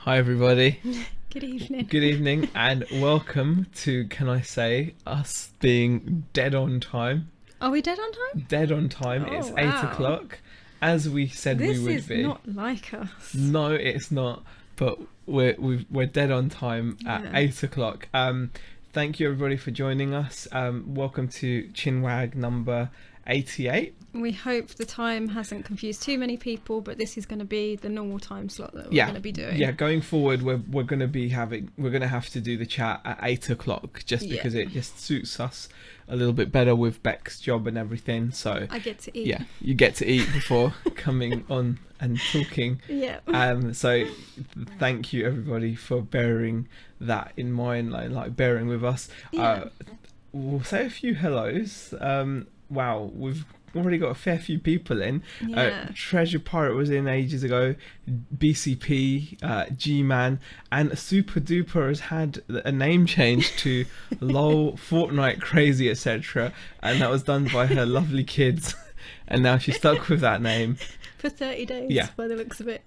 Hi everybody. Good evening. Good evening and welcome to, can I say, us being dead on time. Are we dead on time? Dead on time. Oh, It's wow. 8 o'clock, as we said This we would is be. not like us. No, it's not, but we're dead on time at Yeah. 8 o'clock. Thank you everybody for joining us. Welcome to Chinwag number 88. We hope the time hasn't confused too many people, but this is going to be the normal time slot that we're going to be doing. Yeah, going forward, we're going to have to do the chat at 8 o'clock just because it just suits us a little bit better with Beck's job and everything. So I get to eat. yeah, you get to eat before coming on and talking. Yeah. So thank you everybody for bearing that in mind, like bearing with us. Yeah. We'll say a few hellos. Wow, we've already got a fair few people in. Yeah. Treasure Pirate was in ages ago. BCP, G-Man, and Super Duper has had a name change to LOL, Fortnite Crazy, etc. And that was done by her lovely kids. And now she's stuck with that name. For 30 days, Yeah. by the looks of it.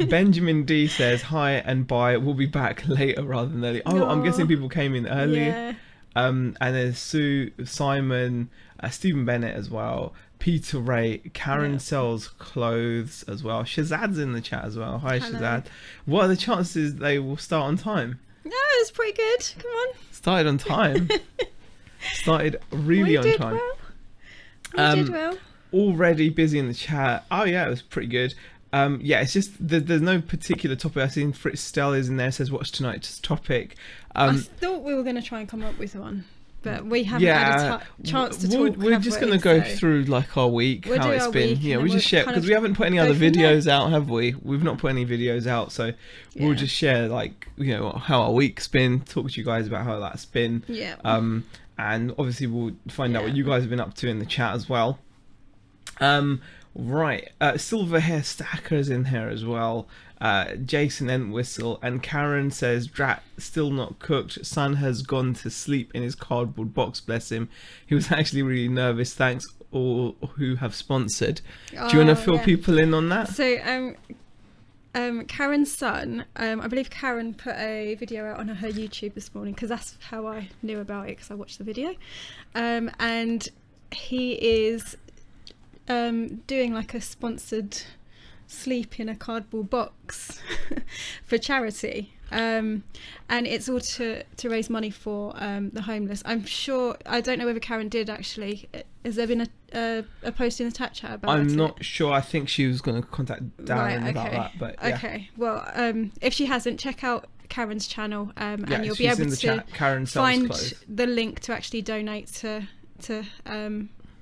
Benjamin D says, hi and bye. We'll be back later rather than early. Oh, I'm guessing people came in early. Yeah. And there's Sue, Simon, Stephen Bennett as well, Peter Ray, Karen sells clothes as well. Shazad's in the chat as well. Hi, Hello. Shazad. What are the chances they will start on time? No, it's pretty good. Come on. Started on time. Started really on time. We did well. Already busy in the chat. Oh yeah, it was pretty good. Yeah, it's just there's no particular topic. I've seen Fritz Stell is in there, says what's tonight's topic. I thought we were going to try and come up with one, but we haven't had a chance to talk. We're just going to go through like our week, We'll how do it's our been. week Yeah, and we then just share we'll because kind we of haven't put any go other from there. videos out, have we? We've not put any videos out, so we'll just share like how our week's been, talk to you guys about how that's been. Yeah. And obviously we'll find out what you guys have been up to in the chat as well. Right, Silver Hair Stacker's in here as well. Jason Entwistle and Karen says Drat still not cooked. Son has gone to sleep in his cardboard box, bless him. He was actually really nervous. Thanks all who have sponsored. Do you want to fill people in on that? So Karen's son, I believe Karen put a video out on her YouTube this morning because that's how I knew about it, because I watched the video. And he is doing like a sponsored sleep in a cardboard box for charity, and it's all to raise money for the homeless. I'm sure, I don't know whether Karen did actually. Has there been a post in the chat about it? I'm not sure. I think she was going to contact Darren about that, but yeah. Okay, well, if she hasn't, check out Karen's channel, and you'll be able to chat. Karen find clothes. the link to actually donate to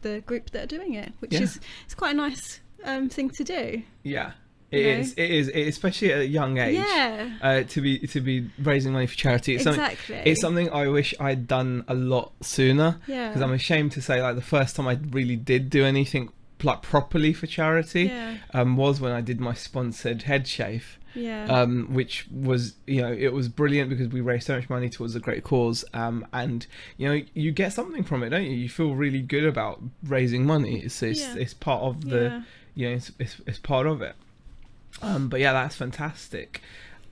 the group that are doing it, which is it's quite a nice thing to do. Yeah, it is, especially at a young age. Yeah. To be raising money for charity. It's Exactly. It's something I wish I'd done a lot sooner. Yeah. Because I'm ashamed to say, like, the first time I really did do anything like properly for charity was when I did my sponsored head shave. Yeah. Which was, it was brilliant because we raised so much money towards a great cause. And you get something from it, don't you? You feel really good about raising money. It's part of the, it's part of it. But yeah, that's fantastic.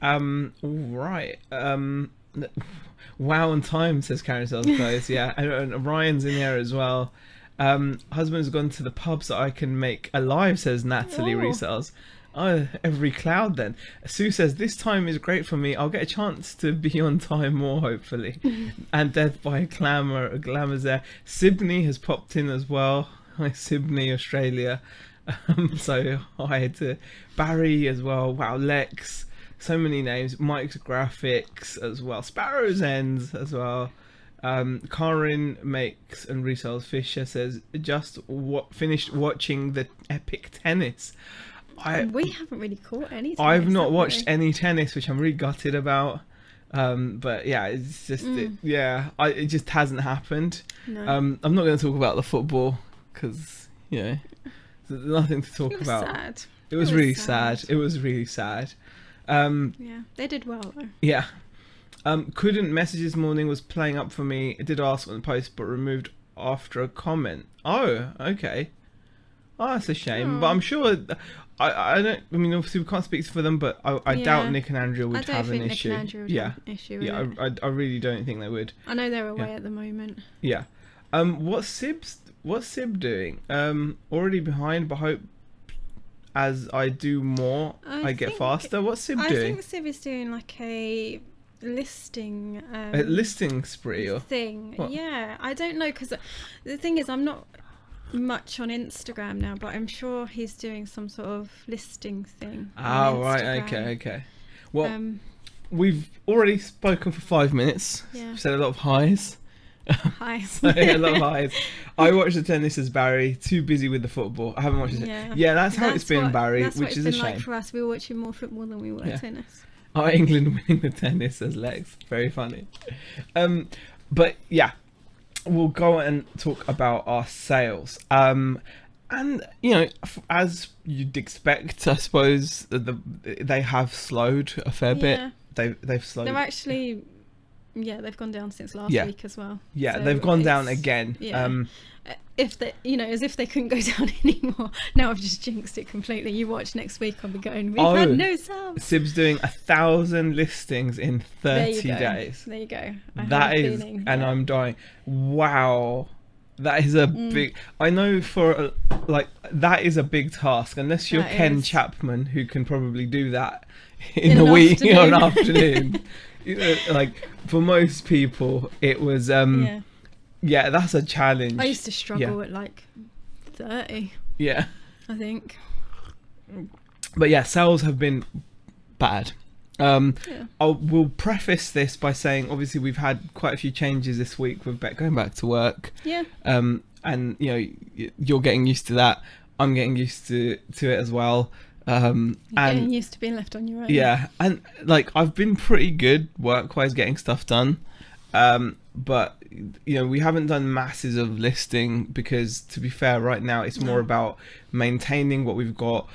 All right. Wow on time, says Karen Sells Clothes. Yeah, and Ryan's in there as well. Husband's gone to the pub so I can make a live, says Natalie Resells. Oh, every cloud then. Sue says, this time is great for me. I'll get a chance to be on time more, hopefully. And Death by Glamour's there. Sydney has popped in as well. Hi, Sydney, Australia. So hi to Barry as well. Wow, Lex. So many names. Mike's Graphics as well. Sparrow's Ends as well. Karin makes and resells. Fisher says, just finished watching the epic tennis. We haven't really caught any tennis. I've not watched any tennis, which I'm really gutted about. But yeah, it's just it just hasn't happened. No. I'm not going to talk about the football because there's nothing to talk about. Sad. It was really sad. It was really sad. Yeah, they did well though. Yeah. Couldn't message this morning, was playing up for me. It did ask on the post, but removed after a comment. Oh, okay. Oh, that's a shame. But I'm sure I don't. I mean, obviously we can't speak for them, but I doubt Yeah. Nick and Andrea I would don't have an think Nick issue. and Andrew would Yeah, have an issue with yeah. it. I really don't think they would. I know they're away Yeah. at the moment. Yeah. What's Sib doing? Already behind, but hope as I do more, I get think- faster. What's Sib I doing? think Siv is doing like a listing A listing spree or thing. what? Yeah, I don't know, because the thing is, I'm not much on Instagram now, but I'm sure he's doing some sort of listing thing. on right. Instagram. Okay. Well, Um, we've already spoken for 5 minutes. Yeah. Said a lot of highs. hi. So, a lot of highs. I watched the tennis as Barry. Too busy with the football. I haven't watched it. Yeah, that's how it's been, Barry, That's what which it's is a been like shame. for us. We were watching more football than we were Yeah. tennis. Our England winning the tennis as Lex. Very funny. But yeah, we'll go and talk about our sales. And as you'd expect, I suppose they have slowed a fair bit. They've slowed. They're actually, they've gone down since last Yeah. week as well. Yeah, So they've gone down it's- again. Yeah. If they, as if they couldn't go down anymore. Now I've just jinxed it completely. You watch next week, I'll be going, we've had no sales. Sib's doing 1,000 listings in 30 days. There you go. I have That a is, feeling, and yeah. I'm dying. Wow, that is a big. I know that is a big task. Unless you're That Ken is. Chapman, who can probably do that in In a an week or an afternoon. afternoon. Like for most people, it was. Yeah, that's a challenge. I used to struggle at like 30, Yeah, I think. but yeah, sales have been bad. We'll preface this by saying, obviously, we've had quite a few changes this week with Beck going back to work. Yeah. And you're getting used to that. I'm getting used to it as well. Getting And used to being left on your own. yeah, and like I've been pretty good work-wise getting stuff done. But we haven't done masses of listing because, to be fair, right now it's more about maintaining what we've got,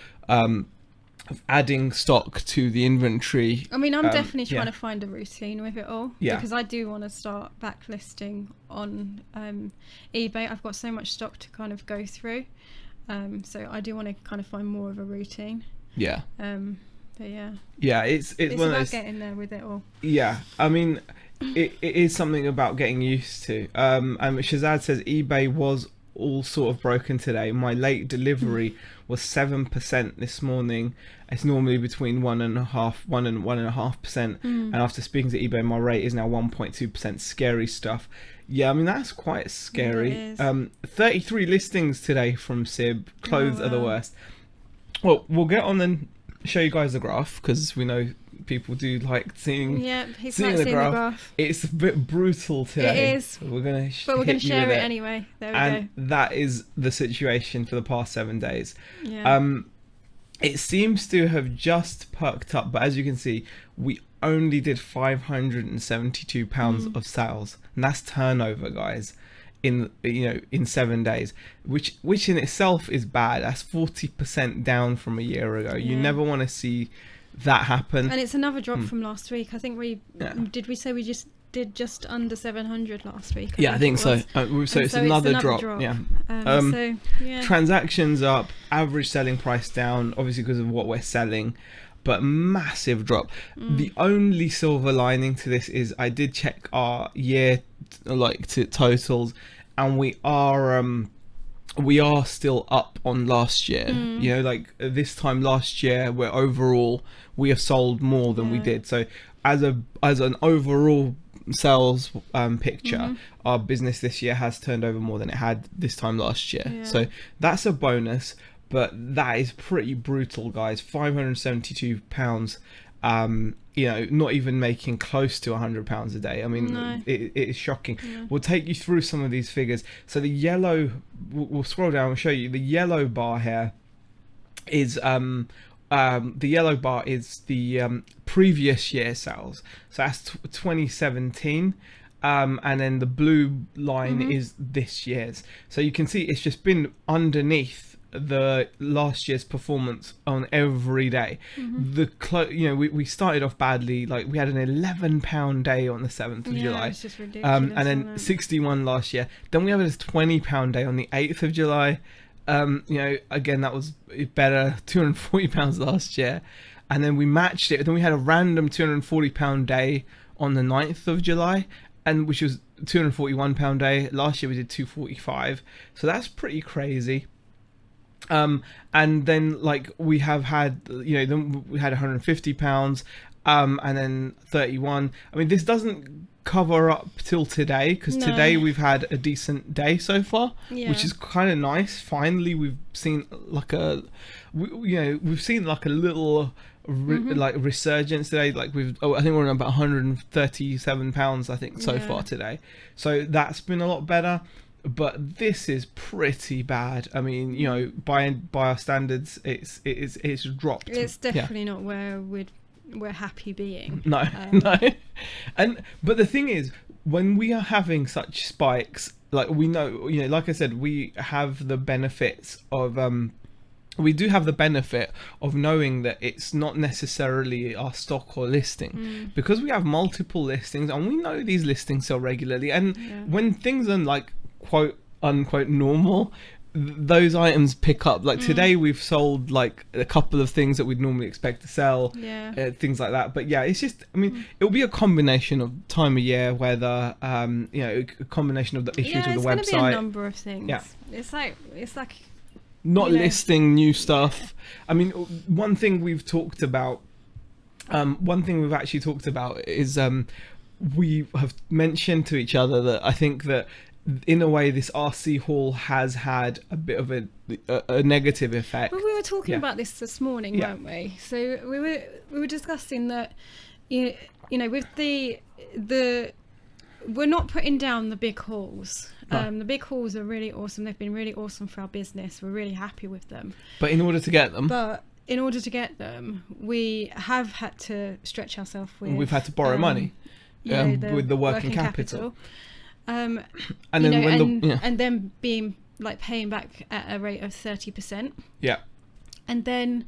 adding stock to the inventory. I mean, I'm definitely trying yeah. to find a routine with it all. Yeah. Because I do want to start backlisting on eBay. I've got so much stock to kind of go through. So I do want to kind of find more of a routine. Yeah. But yeah. Yeah, it's It's one of about those. getting there with it all. Yeah, I mean, it is something about getting used to. And Shazad says eBay was all sort of broken today. My late delivery was 7% this morning. It's normally between 1.5%. And after speaking to eBay, my rate is now 1.2%. Scary stuff. Yeah, I mean, that's quite scary. It is. 33 listings today from Sib. Clothes are the wow. worst. Well, we'll get on and show you guys the graph, because we know people do like seeing Yeah, he's seeing like the seeing graph. the graph. It's a bit brutal today. It is. We're gonna But we're going to hit you share with it anyway. There we and that is the situation for the past 7 days. go. Yeah. It seems to have just perked up, but as you can see, we only did £572 of sales, and that's turnover, guys, in 7 days, which in itself is bad. That's 40% down from a year ago. You Yeah. never want to see that happen. And it's another drop from last week. I think we Yeah. did we say we just did just under 700 last week? Yeah, I think it so. was. So And it's another drop. Yeah. So yeah. Transactions up, average selling price down, obviously because of what we're selling, but massive drop. The only silver lining to this is I did check our year to totals, and we are still up on last year. This time last year, where overall we have sold more than we did. So as an overall sales picture, our business this year has turned over more than it had this time last year. Yeah. So that's a bonus, but that is pretty brutal, guys. £572. Not even making close to £100 a day. I mean, No. it is shocking. We'll take you through some of these figures. So the yellow, we'll scroll down and show you the yellow bar here is the previous year sales. So that's 2017. And then the blue line is this year's. So you can see it's just been underneath the last year's performance on every day. We started off badly. Like we had an £11 day on the 7th of July. It's just ridiculous. And then isn't it? 61 last year. Then we have a £20 day on the 8th of July. again, that was better, £240 last year. And then we matched it. Then we had a random £240 day on the 9th of July, and which was £241 day. Last year we did 245. So that's pretty crazy. And then like we have had, then we had £150, and then 31. I mean, this doesn't cover up till today, because today we've had a decent day so far, which is kind of nice. Finally, we've seen like we've seen like a little like resurgence today. Like I think we're on about £137 I think so far today. So that's been a lot better. But this is pretty bad. I mean, by our standards, it's dropped. It's definitely not where we're happy being. No. But the thing is, when we are having such spikes, like we know, like I said, we have the benefits of we do have the benefit of knowing that it's not necessarily our stock or listing, because we have multiple listings and we know these listings sell regularly. And when things are like quote unquote normal, those items pick up. Like today we've sold like a couple of things that we'd normally expect to sell, things like that. But yeah, it's just, I mean, it'll be a combination of time of year, weather, a combination of the issues with the website. It's going to be a number of things. It's like not listing new stuff. I mean, one thing we've talked about, one thing we've actually talked about is we have mentioned to each other that I think that in a way this RC haul has had a bit of a negative effect. Well, we were talking about this morning, weren't we? So we were discussing that with the we're not putting down the big hauls. The big hauls are really awesome. They've been really awesome for our business. We're really happy with them. But in order to get them, we have had to stretch ourselves with. We've had to borrow money with the working capital. And then being like paying back at a rate of 30%. Yeah. And then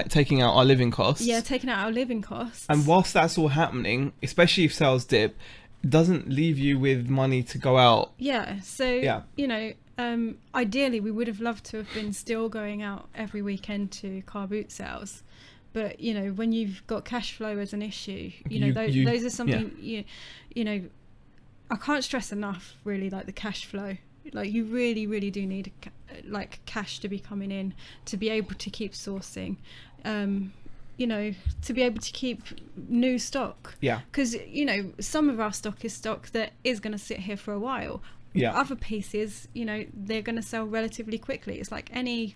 taking out our living costs. Yeah, taking out our living costs. And whilst that's all happening, especially if sales dip, it doesn't leave you with money to go out. Yeah. So ideally we would have loved to have been still going out every weekend to car boot sales. But when you've got cash flow as an issue, those are something I can't stress enough, really, like the cash flow. Like you really, really do need like cash to be coming in to be able to keep sourcing, to be able to keep new stock. Yeah. Because some of our stock is stock that is going to sit here for a while. Yeah. Other pieces, they're going to sell relatively quickly. It's like any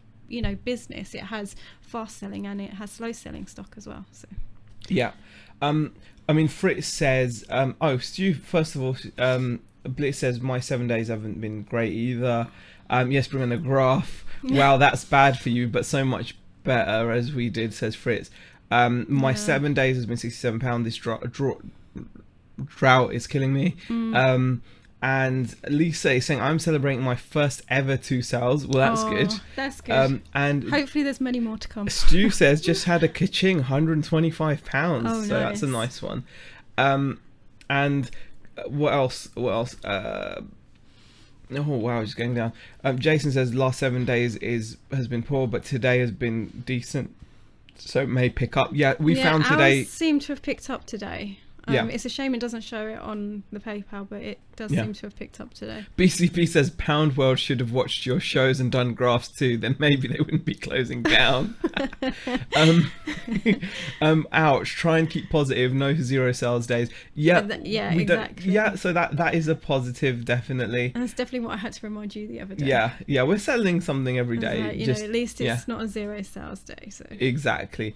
business. It has fast selling and it has slow selling stock as well. So. Yeah. I mean, Fritz says, Stu, first of all, Blitz says, my 7 days haven't been great either. Yes, bring on the graph. Wow, that's bad for you, but so much better as we did, says Fritz. My 7 days has been £67. This drought is killing me. And Lisa is saying, I'm celebrating my first ever 2 sales. Well, that's good. That's good. And hopefully there's many more to come. Stu says, just had a ka-ching, £125. So nice. That's a nice one. And what else? Oh, wow, just going down. Jason says, last 7 days has been poor, but today has been decent. So it may pick up. Yeah, we found today. Ours seem to have picked up today. It's a shame it doesn't show it on the PayPal, but it does seem to have picked up today. BCP says Pound World should have watched your shows and done graphs too, then maybe they wouldn't be closing down. Ouch, try and keep positive, no 0 sales days. Exactly. So that is a positive, definitely. And that's definitely what I had to remind you the other day. Yeah, we're selling something every day. At least it's not a 0 sales day. So exactly.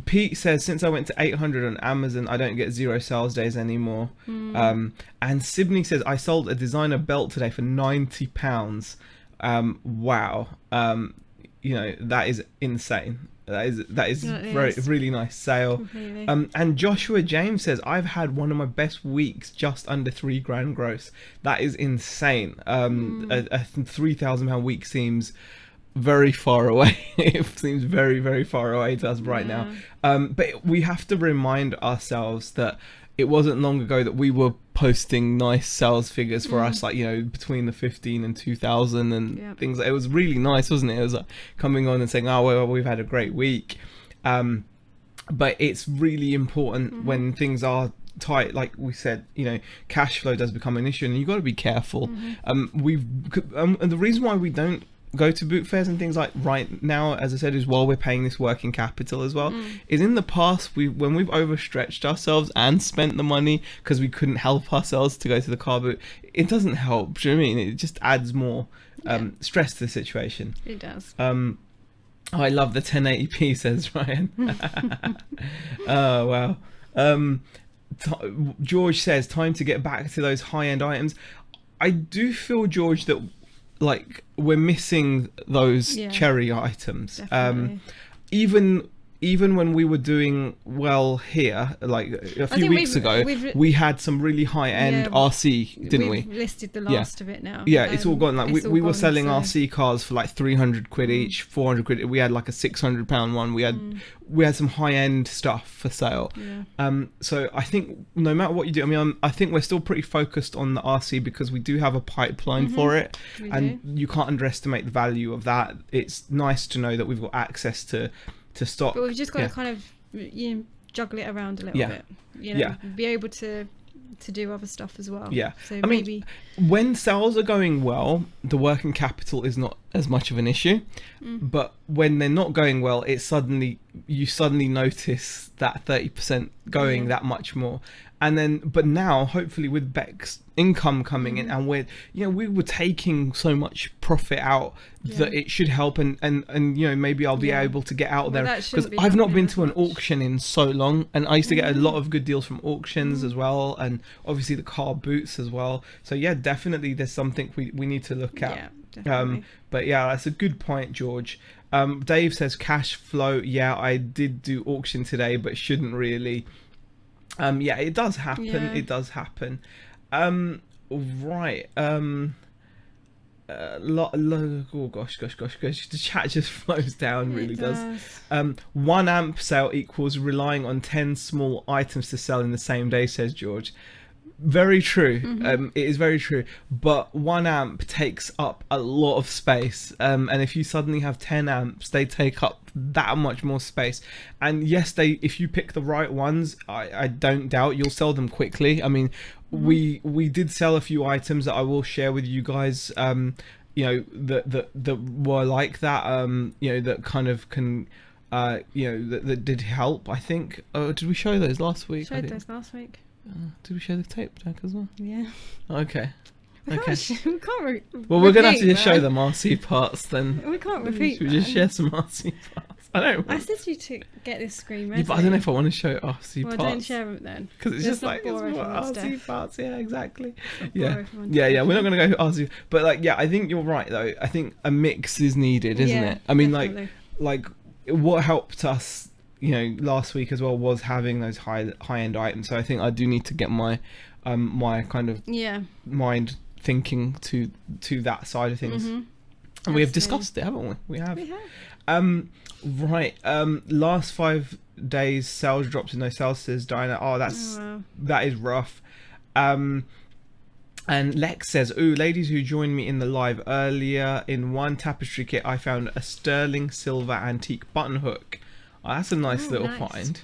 Pete says, since I went to 800 on Amazon, I don't get 0 sales days anymore. And Sydney says, I sold a designer belt today for £90. Wow. That is insane. That is really nice sale. Completely. And Joshua James says, I've had one of my best weeks, just under £3,000 gross. That is insane. A £3,000 week seems very far away. It seems very, very far away to us right now. But we have to remind ourselves that it wasn't long ago that we were posting nice sales figures for us, like, you know, between the 15 and 2000 and things. It was really nice, wasn't it? It was like coming on and saying, oh, well, we've had a great week. But it's really important when things are tight, like we said, you know, cash flow does become an issue, and you've got to be careful. And the reason why we don't go to boot fairs and things like right now, as I said, is while we're paying this working capital as well, is in the past when we've overstretched ourselves and spent the money because we couldn't help ourselves to go to the car boot, it doesn't help. Do you know what I mean? It just adds more stress to the situation. It does. I love the 1080p, says Ryan. Oh wow. George says, time to get back to those high-end items. I do feel, George, that like we're missing those cherry items. Even when we were doing well here, like a few weeks ago, we had some really high-end RC, didn't we? We've listed the last of it now. Yeah, it's all gone. Like we were selling RC cars for like 300 quid each, 400 quid. We had like a 600 pound one. We had some high-end stuff for sale. So I think no matter what you do, I mean, I think we're still pretty focused on the RC because we do have a pipeline for it, and you can't underestimate the value of that. It's nice to know that we've got access to stock, but we've just got to kind of juggle it around a little bit, be able to do other stuff as well. So I mean, when sales are going well, the working capital is not as much of an issue, but when they're not going well, you suddenly notice that 30% going that much more. And then, but now, hopefully, with Beck's income coming in, and we were taking so much profit out that it should help, and you know, maybe I'll be able to get out there, because I've not been to an auction in so long, and I used to get a lot of good deals from auctions as well, and obviously the car boots as well. So yeah, definitely, there's something we need to look at. But yeah, that's a good point, George. Dave says cash flow. Yeah, I did do auction today, but shouldn't really. Yeah, it does happen. It does happen. Right. Oh gosh. The chat just flows down. Really does. 1 amp sale equals relying on 10 small items to sell in the same day, says George. Very true. It is very true. But 1 amp takes up a lot of space. And if you suddenly have 10 amps, they take up that much more space. And yes, if you pick the right ones, I don't doubt you'll sell them quickly. I mean, we did sell a few items that I will share with you guys. You know, that were like that. You know, that kind of can. You know, that did help. I think. Did we show those last week? Showed those last week. Did we show the tape deck as well? Yeah. Okay. We can't well, we're gonna have to just show them RC parts then. We can't repeat. Should we just share some RC parts? I don't. I said you to get this screen ready. Yeah, but I don't know if I want to show RC parts. Well, don't share them then. Because it's just like it's RC parts. Yeah, exactly. Yeah. We're not gonna go RC, but like, yeah, I think you're right though. I think a mix is needed, isn't it? I mean, definitely. like what helped us, you know, last week as well was having those high end items. So I think I do need to get my my kind of mind thinking to that side of things. And we have discussed it, haven't we? We have. Right. Last 5 days sales drops in no sales, says Diana. That is rough. And Lex says, ooh, ladies who joined me in the live earlier, in one tapestry kit I found a sterling silver antique button hook. Oh, that's a nice little find.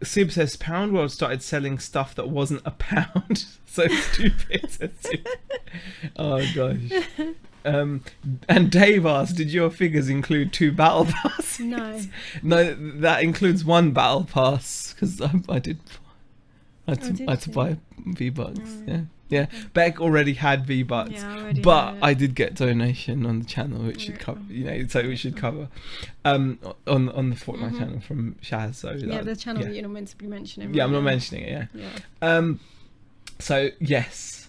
Sib says Pound World started selling stuff that wasn't a pound. So stupid. Oh gosh. And Dave asked, did your figures include 2 battle passes? No, that includes 1 battle pass, because I had to buy V-Bucks. Yeah. Beck already had V-Bucks, but I did get donation on the channel, which should cover, you know, so we should cover on the Fortnite channel from Shaz. So the channel that you're not meant to be mentioning. I'm not mentioning it. So yes.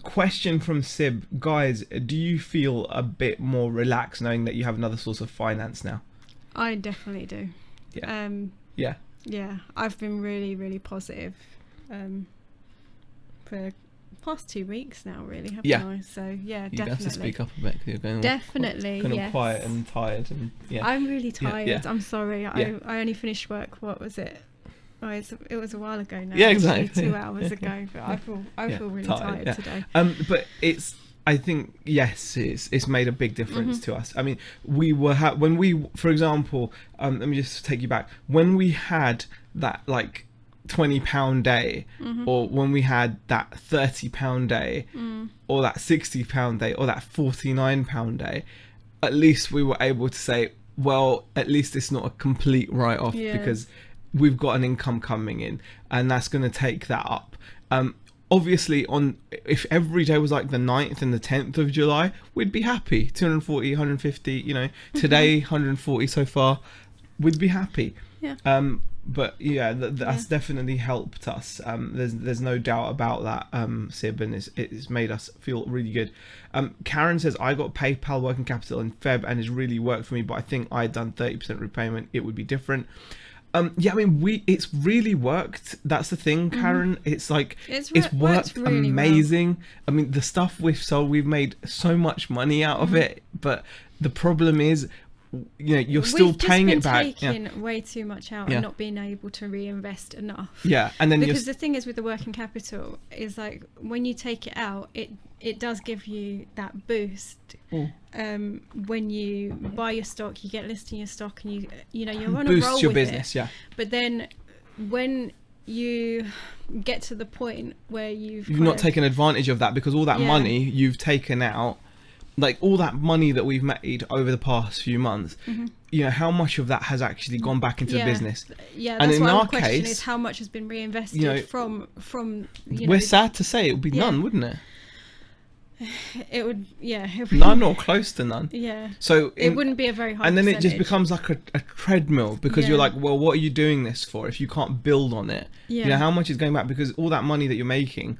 Question from Sib, guys, do you feel a bit more relaxed knowing that you have another source of finance now? I definitely do. Yeah, I've been really, really positive for the past 2 weeks now, really, haven't I? So yeah, definitely. You have to speak up a bit because you're going definitely kind of quiet and tired, and I'm really tired. I'm sorry. I only finished work. What was it? Oh, it was a while ago now. Yeah, actually, exactly. 2 hours ago. But I feel really tired today. But I think yes, it's made a big difference to us. I mean, we were when we, for example, let me just take you back when we had that like £20 day, or when we had that £30 day, or that £60 day, or that £49 day. At least we were able to say, well, at least it's not a complete write-off because we've got an income coming in, and that's going to take that up. Obviously, if every day was like the 9th and the 10th of July, we'd be happy. 240, 150, you know, today 140 so far, we'd be happy. Yeah. But yeah, that's definitely helped us. There's no doubt about that, Sib, and it's made us feel really good. Karen says, I got PayPal working capital in Feb and it's really worked for me, but I think I'd done 30% repayment. It would be different. Yeah, I mean, it's really worked. That's the thing, Karen. It's like, it's worked really amazing. Well. I mean, the stuff we've sold, we've made so much money out of it, but the problem is, you know, you're still paying it back. We've just been taking way too much out and not being able to reinvest enough. Yeah, and then because the thing is with the working capital is like when you take it out, it does give you that boost. When you buy your stock, you get listing your stock, and you know you're on a roll with it. Boosts your business, yeah. But then when you get to the point where you've not taken advantage of that, because all that money you've taken out, like all that money that we've made over the past few months, you know, how much of that has actually gone back into the business? Yeah, that's why our question is how much has been reinvested, you know, from you know, we're sad to say it would be none, wouldn't it? It would, none or close to none. Yeah. So it wouldn't be a very high and then percentage. It just becomes like a treadmill, because you're like, well, what are you doing this for if you can't build on it? You know, how much is going back, because all that money that you're making,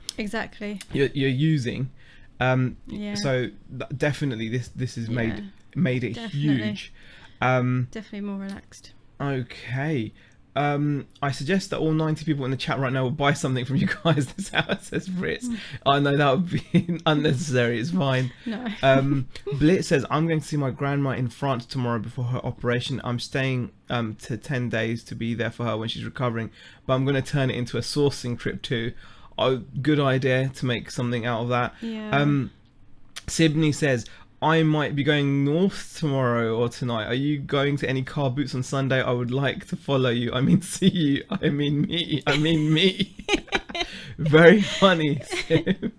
you're using. So definitely this has made it huge. Definitely more relaxed. Okay. I suggest that all 90 people in the chat right now will buy something from you guys. This house says Fritz. I know that would be unnecessary. It's fine. No. Blitz says, I'm going to see my grandma in France tomorrow before her operation. I'm staying to 10 days to be there for her when she's recovering, but I'm going to turn it into a sourcing trip too. Oh, good idea to make something out of that. Sibney says, I might be going north tomorrow or tonight. Are you going to any car boots on Sunday? I would like to follow you. I mean, see you. I mean, me. Very funny, Sib.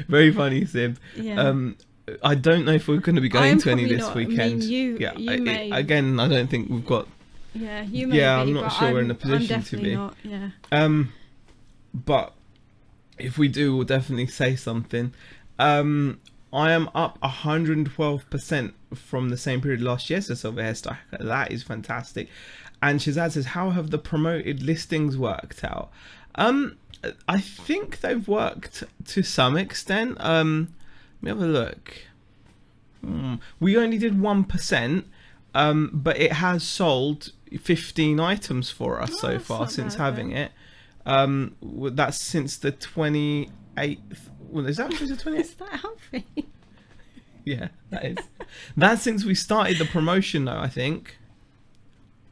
Very funny, Sib. I don't know if we're going to be going to any this weekend. I mean, again, I don't think we've got. Yeah, you may be, I'm not sure we're in a position to be. Not, yeah. But if we do, we'll definitely say something. I am up 112% from the same period last year, so Silver Hairstyle. That is fantastic. And Shazad says, how have the promoted listings worked out? I think they've worked to some extent. Let me have a look. We only did 1%, but it has sold 15 items for us so far since having it. That's since the 28th. Well, is that the 28th? Is that healthy? Yeah, that is. That's since we started the promotion, though, I think.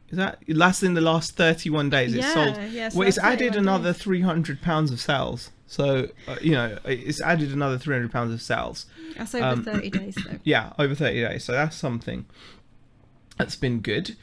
Is that in the last 31 days? It's sold. Yeah, so well, it's added another £300 of sales. So, you know, it's added another £300 of sales. That's over 30 days, though. Yeah, over 30 days. So that's something. That's been good.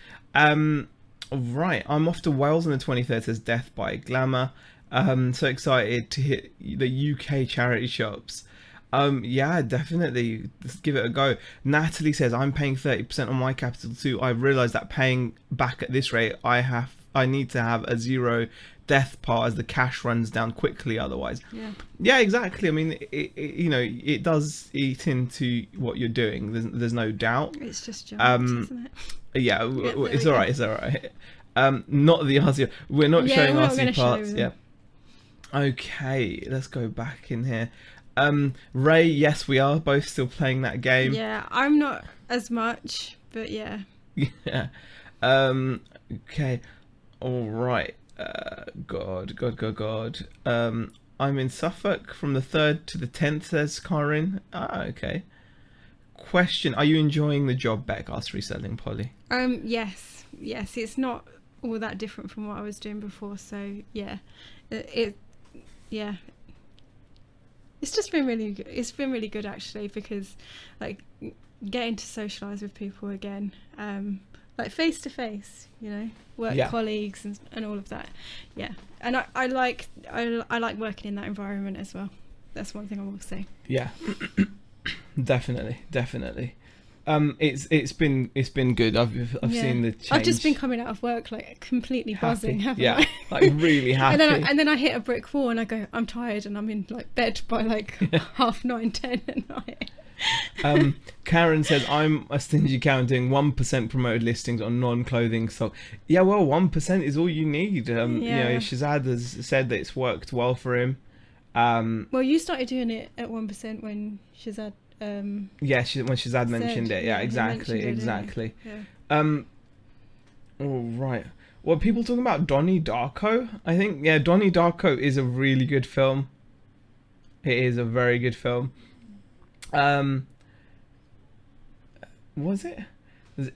Right, I'm off to Wales on the 23rd, says Death by Glamour. So excited to hit the UK charity shops. Yeah, definitely. Let's give it a go. Natalie says, I'm paying 30% on my capital too. I've realised that paying back at this rate, I need to have a 0 death part as the cash runs down quickly otherwise. Yeah, exactly. I mean, you know, it does eat into what you're doing. There's no doubt. It's just jobs, isn't it? Yeah, it's all right. It's all right. Not the RC. We're not showing RC parts. Yeah. Okay, let's go back in here. Ray, yes, we are both still playing that game. Yeah, I'm not as much, but yeah. Yeah. Okay. All right. God. I'm in Suffolk from the 3rd to the 10th, says Karin. Okay. question: are you enjoying the job, Beck? Asked Reselling Polly. Yes, it's not all that different from what I was doing before. So yeah, yeah, it's just been really good. It's been really good actually, because like getting to socialise with people again, like face to face, work colleagues and all of that. Yeah, and I like working in that environment as well. That's one thing I will say. Yeah, definitely. It's been good. I've seen the change. I've just been coming out of work like completely buzzing, haven't I? Like really happy. and then I hit a brick wall and I go, I'm tired, and I'm in like bed by like 9:30, 10 at night. Karen says, I'm a stingy Karen doing 1% promoted listings on non-clothing stock. Yeah, well, 1% is all you need. Shazad has said that it's worked well for him. Well, you started doing it at 1% when Shazad. When Shazad mentioned it. Yeah, exactly. Yeah. All right. Well, people talking about Donnie Darko. I think Donnie Darko is a really good film. It is a very good film. Was it?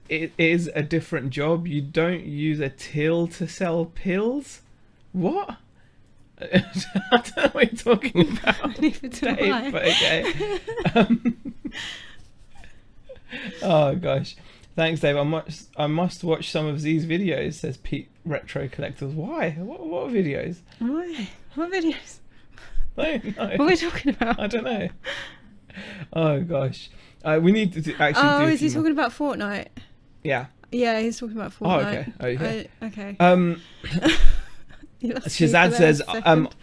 It is a different job. You don't use a till to sell pills. What? I don't know what you're talking about, Dave, but okay. Oh gosh, thanks, Dave. I must watch some of these videos. Says Pete Retro Collectors. Why? What videos? Why? What videos? No. What are we talking about? I don't know. Oh gosh, we need to actually. Oh, is he talking about Fortnite? Yeah. Yeah, he's talking about Fortnite. Oh, okay. Okay. Shazad says,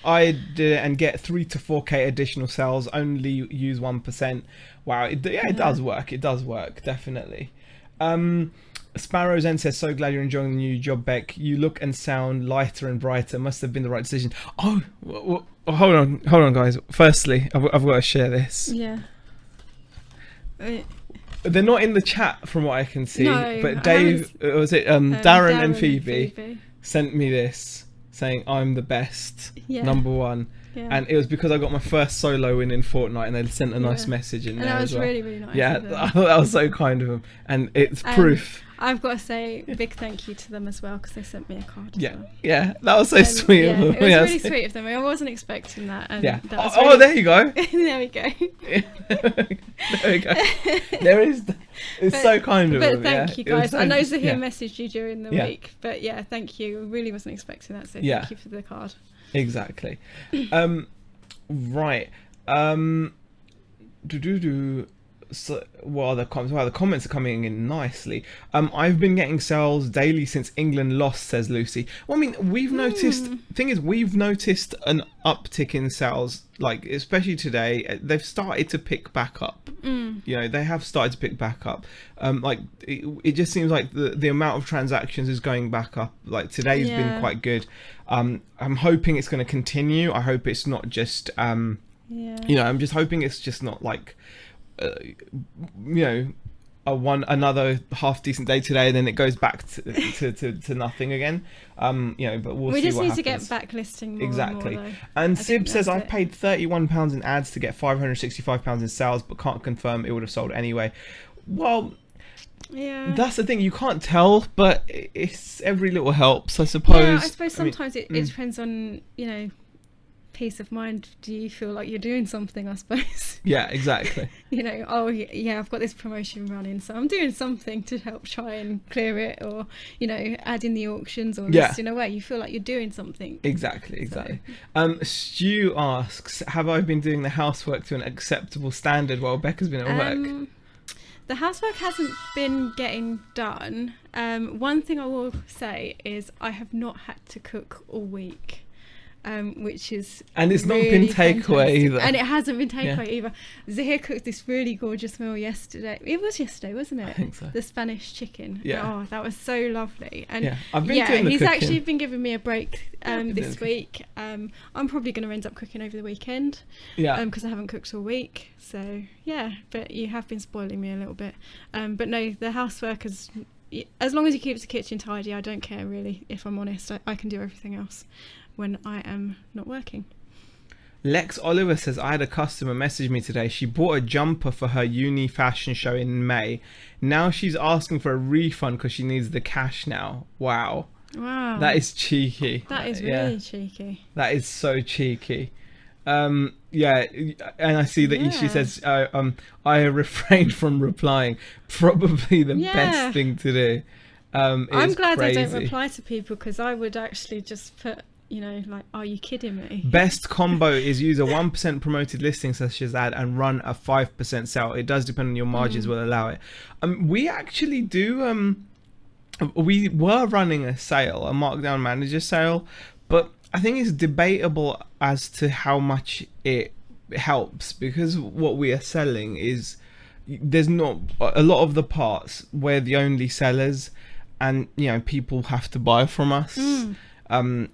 I did it and get 3 to 4k additional sales, only use 1%. Wow, it does work. It does work, definitely. Sparrow Zen says, so glad you're enjoying the new job, Beck. You look and sound lighter and brighter. Must have been the right decision. Oh, hold on, guys. Firstly, I've got to share this. Yeah. They're not in the chat from what I can see, but Dave, Darren and Phoebe sent me this, saying I'm the best, number one, and it was because I got my first solo win in Fortnite, and they sent a nice message in there that as was well. really, really nice. Yeah, I thought that was so kind of them, and it's proof. I've got to say a big thank you to them as well, because they sent me a card as well. Yeah, that was so sweet of them. It was really sweet of them. I wasn't expecting that. And that was really... there you go. There we go. There we go. It's so kind of them. But thank you guys. I know Zahir messaged you during the week, but thank you. I really wasn't expecting that, so thank you for the card. Exactly. Right. So, the comments are coming in nicely. I've been getting sales daily since England lost, says Lucy. Well, I mean, we've noticed. Thing is, we've noticed an uptick in sales, like especially today. They've started to pick back up. They have started to pick back up. It just seems like the amount of transactions is going back up. Like today's been quite good. I'm hoping it's going to continue. I hope it's not just. I'm just hoping it's just not like. Another half decent day today, and then it goes back to nothing again. But we see what happens. We just need to get backlisting more. Exactly. And more, and Sib says, I've paid £31 in ads to get £565 in sales, but can't confirm it would have sold anyway. Well, that's the thing. You can't tell, but it's every little helps, I suppose. Yeah, I suppose sometimes it depends on peace of mind. Do you feel like you're doing something, I suppose? Yeah, exactly. I've got this promotion running, so I'm doing something to help try and clear it, or add in the auctions, or list in a way. You feel like you're doing something. Exactly. Stu asks, have I been doing the housework to an acceptable standard while Becca's been at work? The housework hasn't been getting done. One thing I will say is I have not had to cook all week. Which is it's really not been takeaway either, and it hasn't been takeaway either. Zahir cooked this really gorgeous meal yesterday. It was yesterday, wasn't it? I think so. The Spanish chicken. Yeah. Oh, that was so lovely. And I've been doing the he's cooking. actually been giving me a break this week. I'm probably going to end up cooking over the weekend. Because I haven't cooked all week. So but you have been spoiling me a little bit. But no, the housework is. As long as you keep the kitchen tidy, I don't care really. If I'm honest, I can do everything else when I am not working. Lex Oliver says, I had a customer message me today. She bought a jumper for her uni fashion show in May. Now she's asking for a refund because she needs the cash now. Wow. That is cheeky. That is really cheeky. That is so cheeky. Yeah, and I see that she says, I refrained from replying. Probably the best thing to do. I'm glad I don't reply to people, because I would actually just put, like, are you kidding me? Best combo is use a 1% promoted listing such as that and run a 5% sale. It does depend on your margins will allow it. We actually do, we were running a sale, a markdown manager sale, but I think it's debatable as to how much it helps, because what we are selling is, there's not a lot of the parts, we're the only sellers, and people have to buy from us.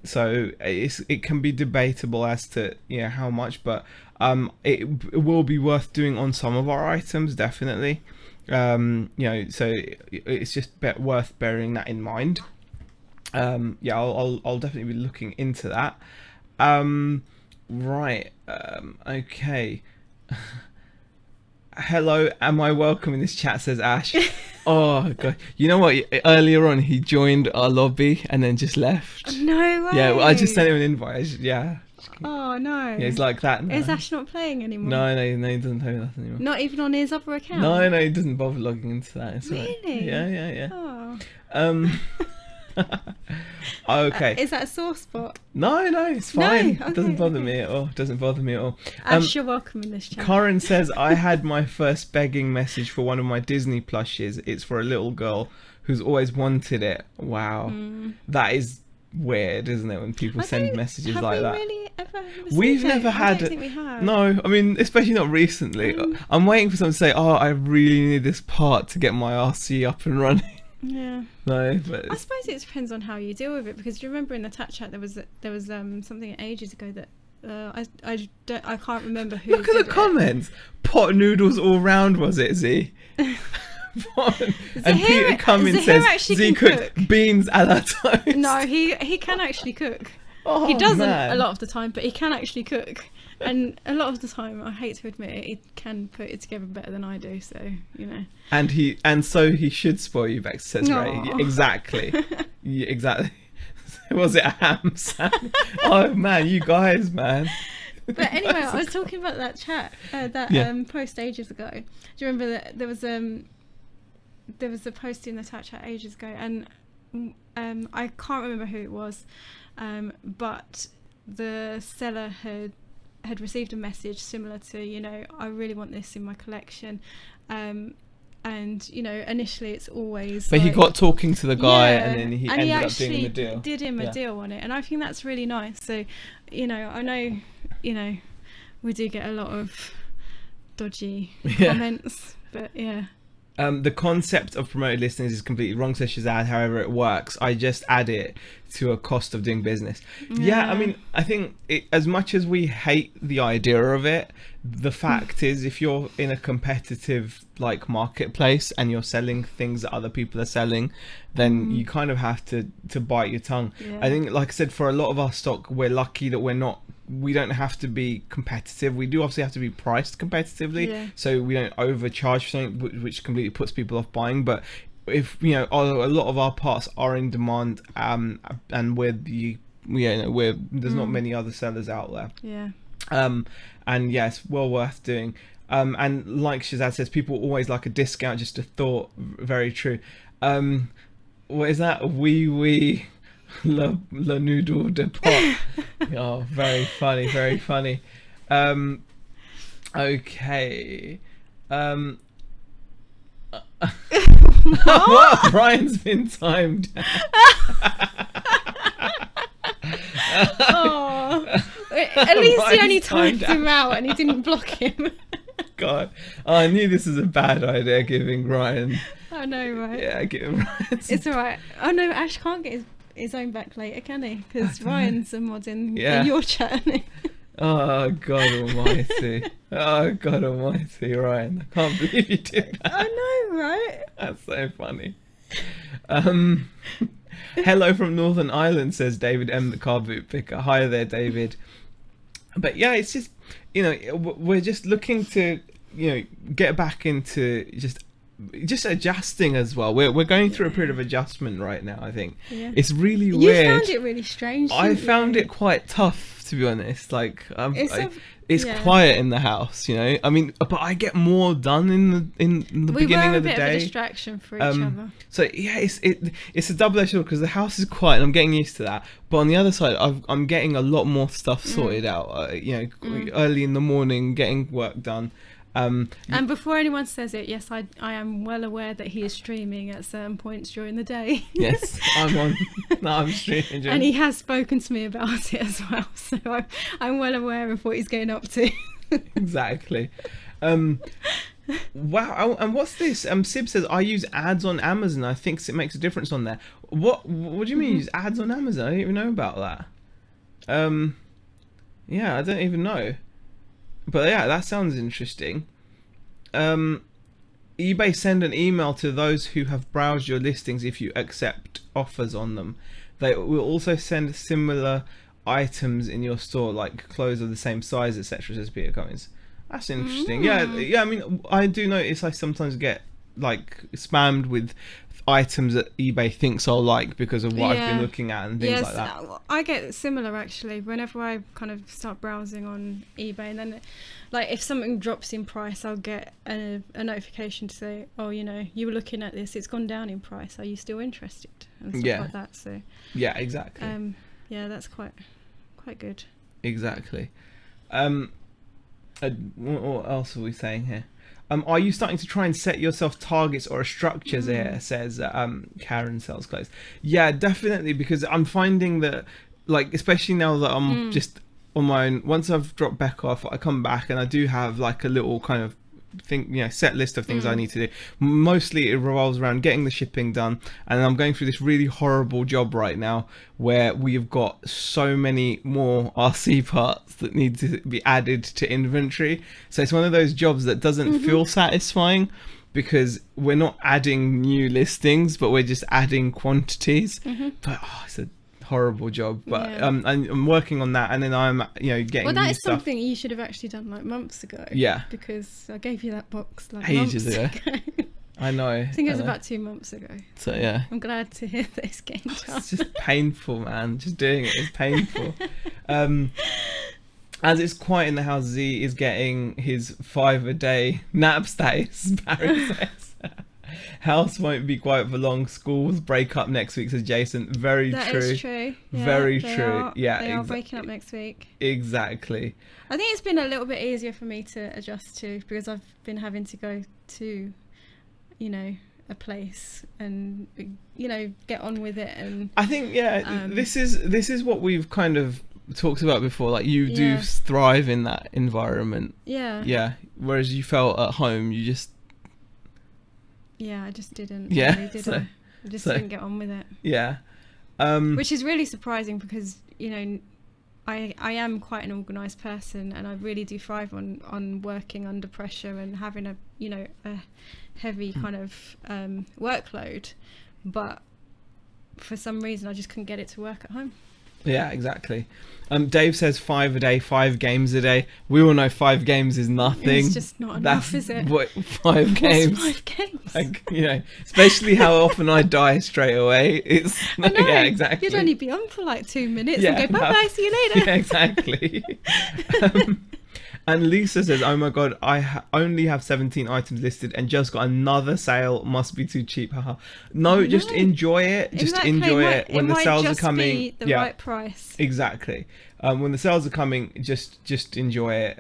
So it can be debatable as to how much, but it will be worth doing on some of our items, definitely. So it's just worth bearing that in mind. I'll definitely be looking into that. Right. Okay. Hello, am I welcome in this chat, says Ash. Oh god, you know what, earlier on he joined our lobby and then just left. No way. Yeah, well, I just sent him an invite. Oh no. Yeah, he's like that now. Is Ash not playing anymore? No, he doesn't play with us anymore. Not even on his other account? No, he doesn't bother logging into that. It's really? Yeah. Oh. Okay. Is that a sore spot? No, it's fine. No? Okay, It doesn't bother me at all. Ash, you're welcome in this chat. Karen says, I had my first begging message for one of my Disney plushes. It's for a little girl who's always wanted it. Wow. That is weird, isn't it, when people send messages like that? Really ever We've never had. I don't think we have. No, I mean, especially not recently. I'm waiting for someone to say, I really need this part to get my RC up and running. Yeah. No, but I suppose it depends on how you deal with it, because do you remember in the chat there was something ages ago that I can't remember who. Look at the comments. Pot noodles all round, was it, Z? And Peter Cummins says Z cooked beans a la toast. No, he can actually cook. Oh, he doesn't man. a lot of the time, but he can actually cook. And a lot of the time, I hate to admit it, he can put it together better than I do. So And so he should spoil you, Bex, says Ray. Aww. Exactly. Yeah, exactly. Was it a ham sandwich? Oh man, you guys, man. But anyway, I was talking about that chat, post ages ago. Do you remember that there was a post in the chat ages ago, and I can't remember who it was, but the seller had received a message similar to, I really want this in my collection, and initially it's always. But he got talking to the guy, and then he ended up doing him a deal. Did him a deal on it, and I think that's really nice. So, I know, we do get a lot of dodgy comments, but yeah. The concept of promoted listings is completely wrong, says Shazad. However, it works. I just add it to a cost of doing business. Yeah, I mean, I think as much as we hate the idea of it, the fact is, if you're in a competitive marketplace and you're selling things that other people are selling, then you kind of have to bite your tongue. Yeah. I think, like I said, for a lot of our stock, we're lucky that we don't have to be competitive. We do obviously have to be priced competitively, so we don't overcharge for something which completely puts people off buying. But if a lot of our parts are in demand, and there's not many other sellers out there. Yeah. And yes, well worth doing. And like Shazad says, people always like a discount. Just a thought, very true. What is that? Oui. Le noodle de pot. Oh, very funny, very funny. Okay. What? Brian's been timed. At least he only timed him out and he didn't block him. God, I knew this was a bad idea, giving Ryan. I know, right? Yeah, give him Ryan. It's alright. Oh no, Ash can't get his own back later, can he? Because Ryan's a mod in your chat, isn't he? Oh God Almighty! Oh God Almighty, Ryan! I can't believe you did that. I know, right? That's so funny. Hello from Northern Ireland, says David M, the car boot picker. Hi there, David. But yeah, it's just, we're just looking to, get back into just adjusting as well. We're going through a period of adjustment right now. I think it's really weird. You found it really strange. I found it quite tough, to be honest. Like, it's Yeah. quiet in the house, I mean, but I get more done in the beginning of the We were a bit day. of a distraction for each other. So yeah, it's a double-edged sword because the house is quiet and I'm getting used to that. But on the other side, I'm getting a lot more stuff sorted out. Early in the morning, getting work done. And before anyone says it, yes, I am well aware that he is streaming at certain points during the day. Yes, I'm streaming. And he has spoken to me about it as well, so I'm well aware of what he's getting up to. Exactly. Wow. And what's this? Sib says, I use ads on Amazon. I think it makes a difference on there. What do you mean you use ads on Amazon? I didn't even know about that. Yeah, I don't even know. But yeah, that sounds interesting. eBay send an email to those who have browsed your listings if you accept offers on them. They will also send similar items in your store, like clothes of the same size, etc. Says Peter Cummings. That's interesting. Yeah. I mean, I do notice I sometimes get like spammed with items that eBay thinks I'll like because of what I've been looking at and things like that. I get similar actually. Whenever I kind of start browsing on eBay, and then like if something drops in price, I'll get a notification to say, oh, you were looking at this, it's gone down in price, are you still interested, and stuff like that. So yeah, exactly. Yeah, that's quite good. Exactly. What else are we saying here? Are you starting to try and set yourself targets or structures here, says Karen Sells Clothes. Yeah, definitely, because I'm finding that, like, especially now that I'm just on my own, once I've dropped Beck off, I come back and I do have like a little kind of set list of things I need to do. Mostly it revolves around getting the shipping done, and I'm going through this really horrible job right now where we've got so many more RC parts that need to be added to inventory. So it's one of those jobs that doesn't feel satisfying because we're not adding new listings, but we're just adding quantities. But it's a horrible job, but I'm working on that, and then I'm getting well, that is stuff. something you should have actually done like months ago, because I gave you that box like ages months ago. I know. I think it was about 2 months ago. So yeah, I'm glad to hear that it's getting done. It's just painful, man. Just doing it is painful. As it's quiet in the house, Z is getting his 5-a-day nap status. Barry says. House won't be quiet for long. Schools break up next week, says Jason. Very true. That is true. Very true. They are breaking up next week. Exactly. I think it's been a little bit easier for me to adjust to because I've been having to go to, a place and get on with it. And I think this is what we've kind of talked about before. Like you do thrive in that environment. Yeah. Yeah. Whereas you felt at home, you just. Yeah, I just didn't. Yeah, really, did I? I just didn't get on with it. Yeah, which is really surprising because I am quite an organised person, and I really do thrive on working under pressure and having a heavy kind of workload, but for some reason I just couldn't get it to work at home. Yeah, exactly. Dave says 5 a day, 5 games a day. We all know 5 games is nothing. It's just not enough, is it? What, 5 games? What's 5 games? Like, especially how often I die straight away. It's I know. Yeah, exactly. You'd only be on for like 2 minutes and go, bye-bye, see you later. Yeah, exactly. And Lisa says, oh my god, I only have 17 items listed and just got another sale. Must be too cheap. Haha. No, just enjoy it. Just enjoy it. When the sales are coming. Be the right price. Exactly. When the sales are coming, just enjoy it.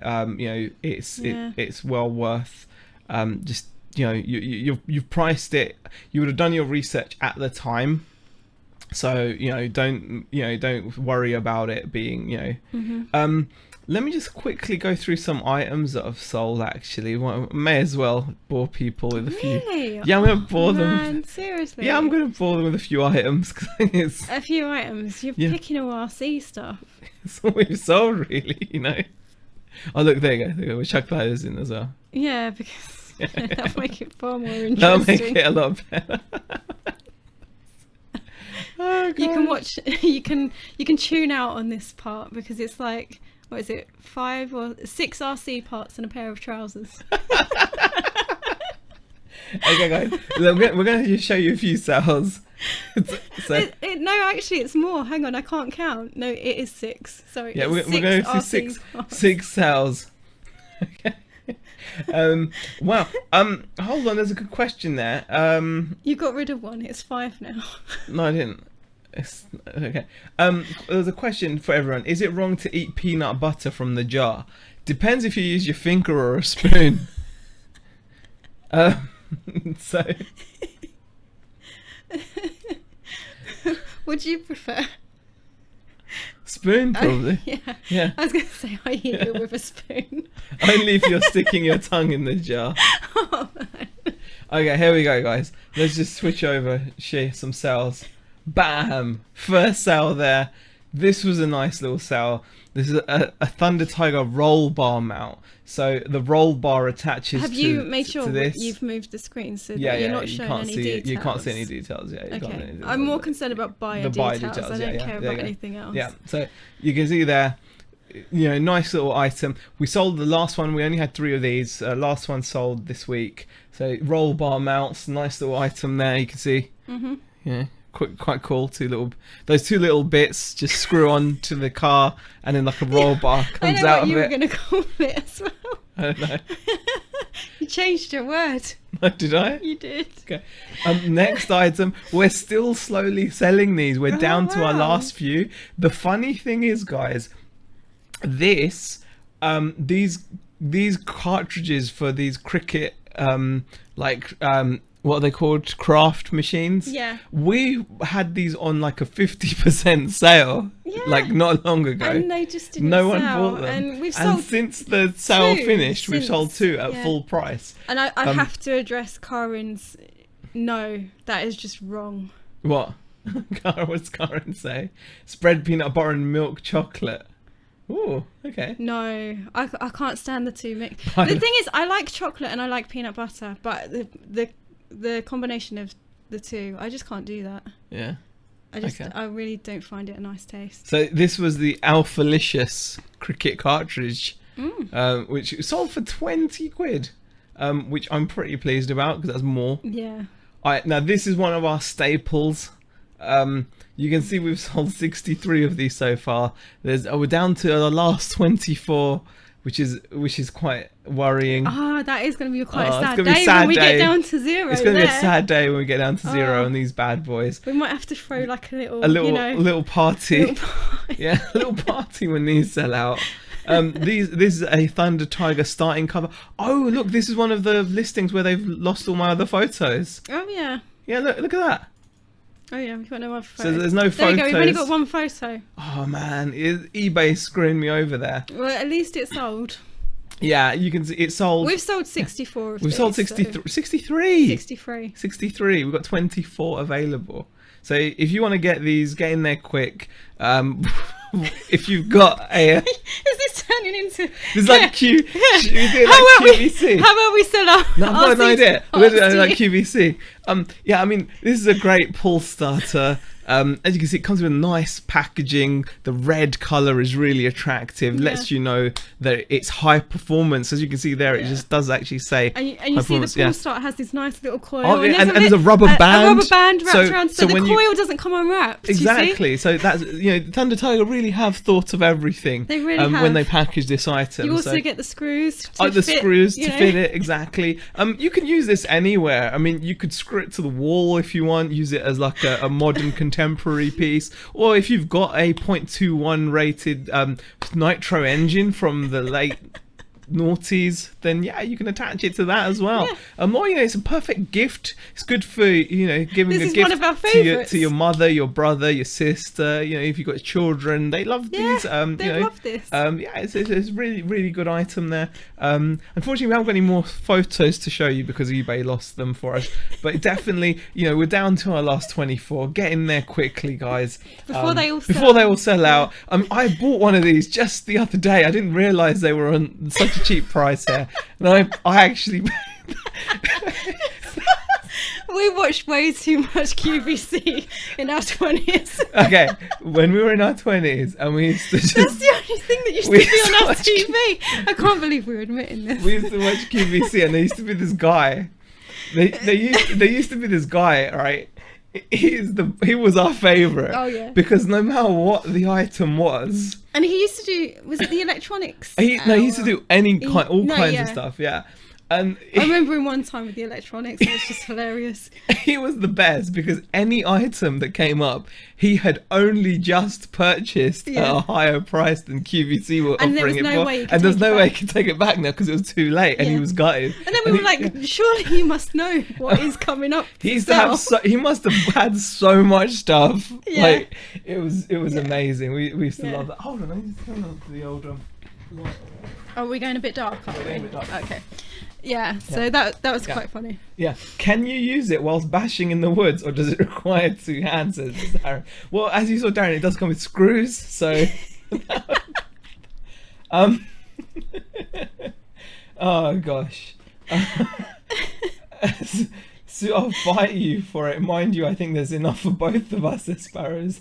It's well worth. You've priced it. You would have done your research at the time. So don't worry about it being Let me just quickly go through some items that I've sold, actually. May as well bore people with a few. Really? Yeah, I'm going to bore them. Seriously? Yeah, I'm going to bore them with a few items. A few items? You're picking all RC stuff. It's all we've sold, really, Oh, look, there you go. We'll chuck those in as well. Yeah, because that'll make it far more interesting. That'll make it a lot better. Oh, you can watch. You can tune out on this part because it's like what is it, 5 or 6 RC parts and a pair of trousers. Okay, guys, we're going to just show you a few sales. So No, actually, it's more. Hang on, I can't count. No, it is 6. Sorry. yeah, it's we're going to RC see parts. six sales. Okay. Wow. Hold on. There's a good question there. You got rid of one. It's 5 now. No, I didn't. It's, okay. There's a question for everyone. Is it wrong to eat peanut butter from the jar? Depends if you use your finger or a spoon. So. Would you prefer? Spoon, probably. Yeah. I was going to say I eat it with a spoon. Only if you're sticking your tongue in the jar. Oh, man. Okay, here we go, guys. Let's just switch over, share some sales. Bam! First sale there. This was a nice little sale. This is a Thunder Tiger roll bar mount. So the roll bar attaches Have you made sure to this. You've moved the screen so that Yeah, you're yeah, not you showing can't any see details? You can't see any details. Yeah, you can't see any Okay. details. I'm more concerned about buyer details. I don't care about anything else. Yeah, so you can see there, you know, nice little item. We sold the last one. We only had 3 of these. Last one sold this week. So roll bar mounts, nice little item there. You can see. Mhm. Yeah, quite cool. Those two little bits just screw on to the car, and then like a roll bar comes I know out what of you were it. going to call it as well. I don't know. You changed your word. Did I? You did. Okay. Next item. We're still slowly selling these. We're down to our wow. last few. The funny thing is, guys, these cartridges for these cricket what are they called, craft machines? Yeah. We had these on like a 50% sale, Yeah. like not long ago. And they just didn't No one sell. bought them. And we've And sold since the sale 2 finished, we've sold since, 2 at yeah. full price. And I have to address Karen's. No, that is just wrong. What? What's Karen say? Spread peanut butter and milk chocolate. Ooh, okay. No, I can't stand the 2 mix. I The know. thing is, I like chocolate and I like peanut butter, but the combination of the 2, I just can't do that. Yeah. I really don't find it a nice taste. So this was the Alphalicious cricket cartridge, Mm. which sold for 20 quid, which I'm pretty pleased about because that's more. Yeah. Now this is one of our staples. You can see we've sold 63 of these so far. We're down to the last 24, which is quite worrying. Ah, that is going to be quite a it's sad gonna be a day sad when we day. get down to 0. It's going to be a there. sad day when we get down to 0 Oh. on these bad boys. We might have to throw like a little Party. little party. Yeah, a little party when these sell out. This is a Thunder Tiger starting cover. Oh, look, this is one of the listings where they've lost all my other photos. Oh yeah. Yeah, look at that. Oh yeah, we've got no other So photos. there's no There photos. you go, we've only got 1 photo. Oh man, eBay screwing me over there. Well, at least it's sold. Yeah, you can see it sold. We've sold 64 of We've these, sold so 63. 63. 63. We've got 24 available. So if you want to get these, get in there quick. If you've got a... Is this turning into... There's like How QVC. about we sell our... No, I've got an RC idea. parts Like to you? QVC. Yeah, I mean, this is a great pull starter. As you can see, it comes with nice packaging. The red color is really attractive. Lets you know that it's high performance. As you can see there, it just does actually say. And you high see the performance, pull start has this nice little coil. Oh, yeah, and a there's a rubber band. A rubber band wrapped around, so the when coil doesn't come unwrapped. Exactly. You see? So that's, Thunder Tiger really have thought of everything. They really have. When they package this item. You also get the screws to the fit, screws you to know. fit it, exactly. You can use this anywhere. I mean, you could screw it to the wall if you want, use it as like a modern contemporary piece, or if you've got a 0.21 rated nitro engine from the late noughties, then yeah, you can attach it to that as well. Or it's a perfect gift. It's good for giving This a is gift one of our to favourites. your mother, your brother, your sister. If you've got children, they love these. They love this. It's really, really good item there. Unfortunately, we haven't got any more photos to show you because eBay lost them for us. But definitely, we're down to our last 24. Get in there quickly, guys. Before they all sell out. I bought one of these just the other day. I didn't realise they were on such a cheap price here, and I actually. We watched way too much QVC in our 20s. Okay, when we were in our 20s and we used to just... That's the only thing that used to be on our TV. I can't believe we're admitting this. We used to watch QVC and there used to be this guy. There used to be this guy, right? He was our favourite. Oh, yeah. Because no matter what the item was... And he used to do... Was it the electronics? He used to do all kinds of stuff, yeah. And I remember him one time with the electronics. It was just hilarious. He was the best because any item that came up, he had only just purchased at a higher price than QVC were offering it for. And there's no way he could take it back now because it was too late and he was gutted. And then we were like, surely you must know what is coming up. He used to have he must have had so much stuff. Yeah. Like it was amazing. We used to love that. Hold on, I need to turn on to the old one. Are we going a bit dark? Okay. Yeah, so Yeah. that was quite funny. Yeah. Can you use it whilst bashing in the woods, or does it require two hands? Says Darren. Well, as you saw, Darren, it does come with screws, so. Oh gosh. So I'll fight you for it. Mind you, I think there's enough for both of us, as Sparrows.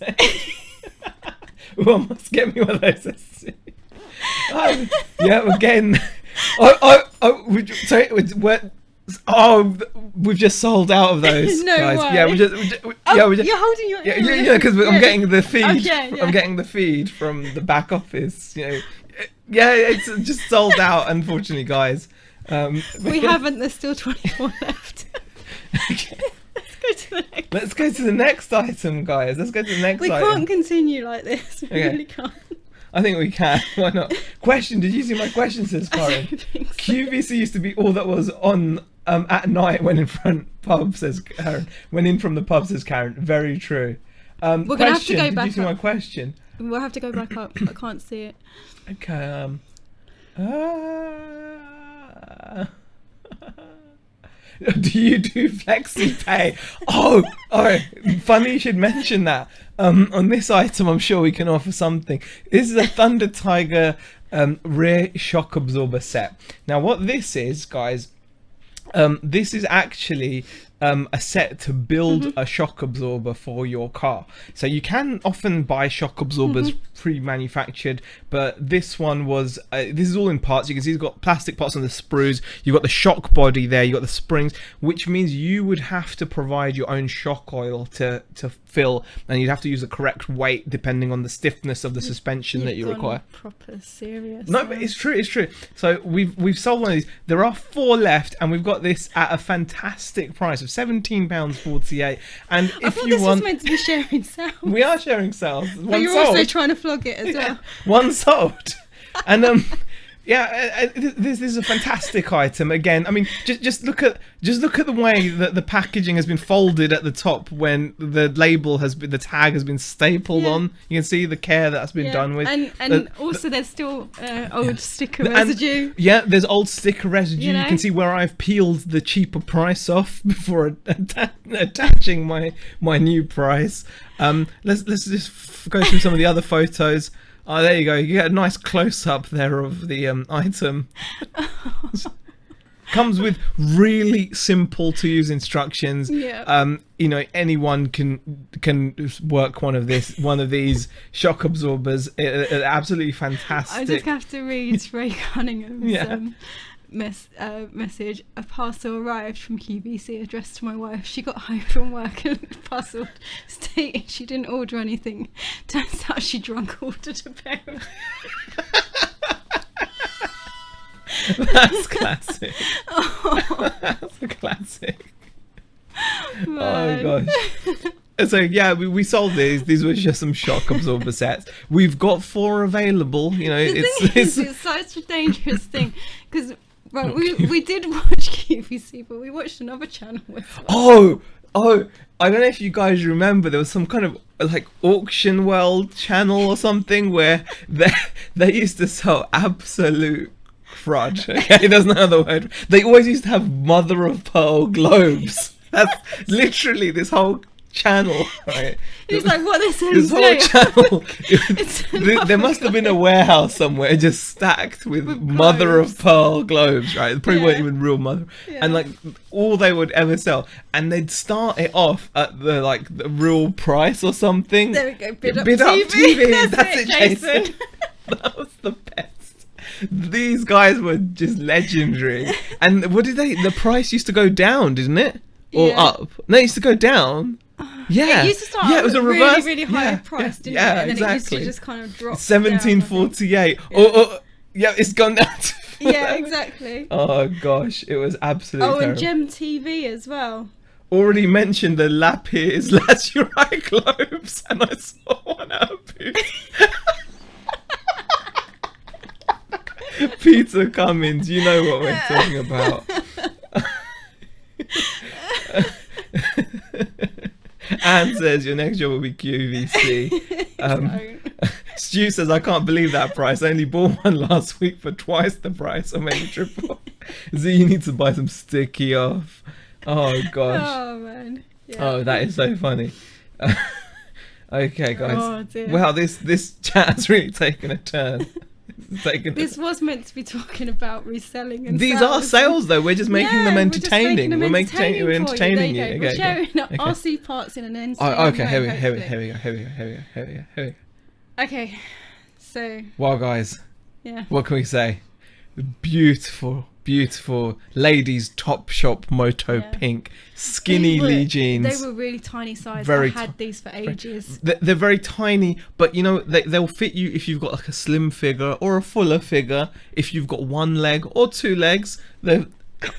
Well, must get me one of those. Yeah, again. We've just sold out of those. No guys. way. Yeah, we just you're holding your because I'm getting the feed. Okay, yeah. I'm getting the feed from the back office. You know, yeah, it's just sold out, unfortunately, guys. We haven't. There's still 24 left. Okay. Let's go to the next. Let's go to the next item, guys. Let's go to the next item. We can't continue like this. We really can't. I think we can. Why not? Question. Did you see my question, says Karen? QVC used to be all that was on at night when in front pub, says Karen. When in from the pub, says Karen. Very true. We're going to have to go back up. Did you see my question? We'll have to go back up. I can't see it. Okay. Do you do flexi pay? Oh, funny you should mention that. On this item, I'm sure we can offer something. This is a Thunder Tiger rear shock absorber set. Now, what this is, guys, this is actually a set to build a shock absorber for your car. So you can often buy shock absorbers pre-manufactured, but this one was this is all in parts. You can see it's got plastic parts on the sprues. You've got the shock body there, you've got the springs, which means you would have to provide your own shock oil to fill, and you'd have to use the correct weight depending on the stiffness of the suspension that you require. Proper serious. No, but it's true. So we've sold one of these. There are 4 left, and we've got this at a fantastic price of £17.48. And I if thought you this want, was meant to be sharing sales. we are sharing sales. But you're also trying to flog it as well. One sold, and yeah, this is a fantastic item. Again, I mean, just look at the way that the packaging has been folded at the top when the label the tag has been stapled on. You can see the care that's been done with. And also there's still old sticker residue. There's old sticker residue. You can see where I've peeled the cheaper price off before attaching my new price. Let's just go through some of the other photos. Oh, there you go. You get a nice close-up there of the item. Comes with really simple to use instructions. Yeah. You know, anyone can work one of these shock absorbers. Absolutely fantastic. I just have to read Ray Cunningham's message. A parcel arrived from QVC addressed to my wife. She got home from work and the parcel stated she didn't order anything. Turns out she drunk ordered a pair of That's classic. That's a classic. Man. Oh gosh. So yeah, we sold these. These were just some shock absorber sets. We've got 4 available. You know, it's such a dangerous thing because we did watch QVC, but we watched another channel with. Oh, I don't know if you guys remember. There was some kind of like Auction World channel or something where they used to sell absolute crud. Okay, there's no other word. They always used to have mother of pearl globes. That's literally this whole channel, right? He's like, what this This is? whole channel, It's there must have been a warehouse somewhere just stacked with mother globes. of pearl globes, right? They probably weren't Yeah. even real mother, Yeah. and like all they would ever sell, and they'd start it off at the real price or something. There we go. Bid up TV. TV. That's it, Jason. That was the best. These guys were just legendary. And what did the price used to go down, didn't it? Or Yeah. up? No, it used to go down. Yeah. It used to start yeah, it was a reverse. really high price, didn't yeah, it? And then exactly. it used to just kind of drop 1748. Yeah. Or yeah, it's gone down to Yeah, exactly. Oh gosh, it was absolutely Oh, and terrible. Gem TV as well. Already mentioned the Lapis Lazuli globes, and I saw one out of Peter Cummins, you know what we're talking about. Anne says your next job will be QVC. Stu says, I can't believe that price. I only bought one last week for twice the price, or maybe triple. Z, you need to buy some sticky off. Oh gosh. Oh man. Yeah. Oh, that is so funny. Okay, guys. Oh, dear. Wow, this chat has really taken a turn. This was meant to be talking about reselling and These sales. are sales, though. We're just making them entertaining. We're We're entertaining you. We're Okay, sharing okay. RC parts in an entertaining Oh, okay. way, Here we hopefully. go. Okay, so Wow, guys. yeah. What can we say? Beautiful, beautiful ladies top shop moto Yeah. pink skinny They Lee were- jeans. They were really tiny size. Very I had these for ages. They're very tiny, but you know they'll fit you if you've got like a slim figure or a fuller figure. If you've got one leg or two legs, they're. I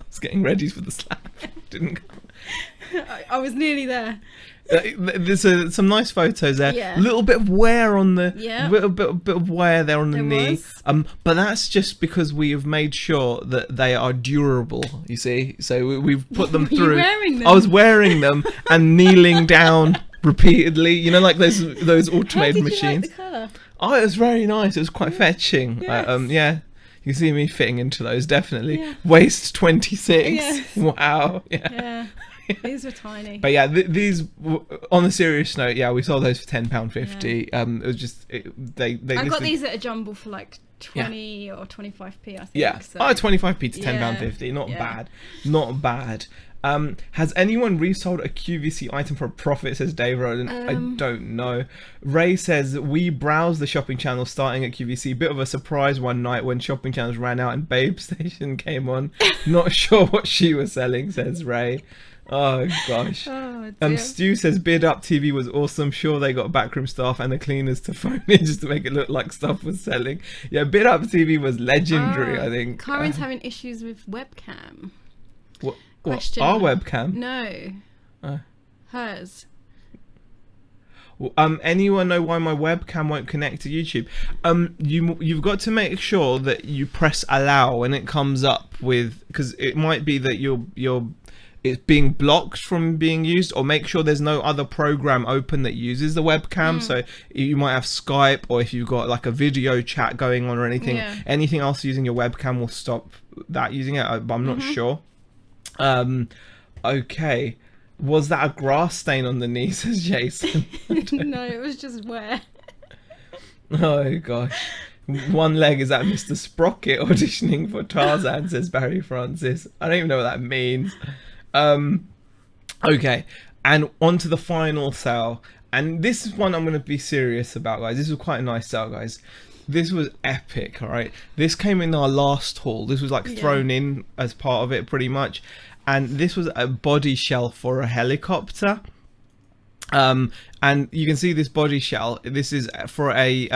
was getting ready for the slap. Didn't. I was nearly there. There's some nice photos there. Yeah. A little bit of wear on the. Yeah. Little bit of wear there on the There knee. was. But that's just because we have made sure that they are durable. You see, so we've put them Were you through. wearing them? I was wearing them and kneeling down repeatedly. You know, like those How automated did machines. you like the colour? Oh, it was very nice. It was quite fetching. Yes. Yeah. You can see me fitting into those, definitely. Yeah. Waist 26. Yes. Wow. Yeah. Yeah. These were tiny. But yeah, these, on a serious note, yeah, we sold those for £10.50. It was just, they I got listed- these at a jumble for like 20 or 25p, I think. Yeah. So. Oh, 25p to Yeah. £10.50. Not Yeah. bad. Not bad. Has anyone resold a QVC item for a profit, says Dave Roland? I don't know. Ray says, we browsed the shopping channel starting at QVC. Bit of a surprise one night when shopping channels ran out and Babe Station came on. Not sure what she was selling, says Ray. Oh gosh. Oh, dear. Stu says Bid Up TV was awesome. Sure, they got backroom staff and the cleaners to phone in just to make it look like stuff was selling. Yeah, Bid Up TV was legendary, I think. Karen's having issues with webcam. What, Question. our webcam? No. Oh. Hers. Anyone know why my webcam won't connect to YouTube? You've got to make sure that you press allow when it comes up with, because it might be that it's being blocked from being used, or make sure there's no other program open that uses the webcam. So you might have Skype, or if you've got like a video chat going on or anything, anything else using your webcam will stop that using it, but I'm not sure. Okay. Was that a grass stain on the knee, says Jason? No, it was just wear. Oh gosh. One leg is at Mr. Sprocket auditioning for Tarzan, says Barry Francis. I don't even know what that means. Okay, and on to the final sale, and this is one I'm going to be serious about, guys. This was quite a nice sale, guys. This was epic. All right, this came in our last haul. This was like thrown in as part of it pretty much, and this was a body shell for a helicopter. And you can see this body shell. This is for a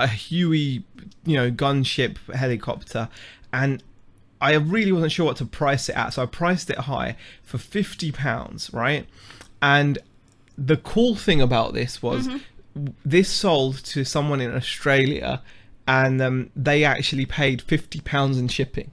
Huey, gunship helicopter, and I really wasn't sure what to price it at, so I priced it high for £50, right? And the cool thing about this was this sold to someone in Australia, and they actually paid £50 in shipping.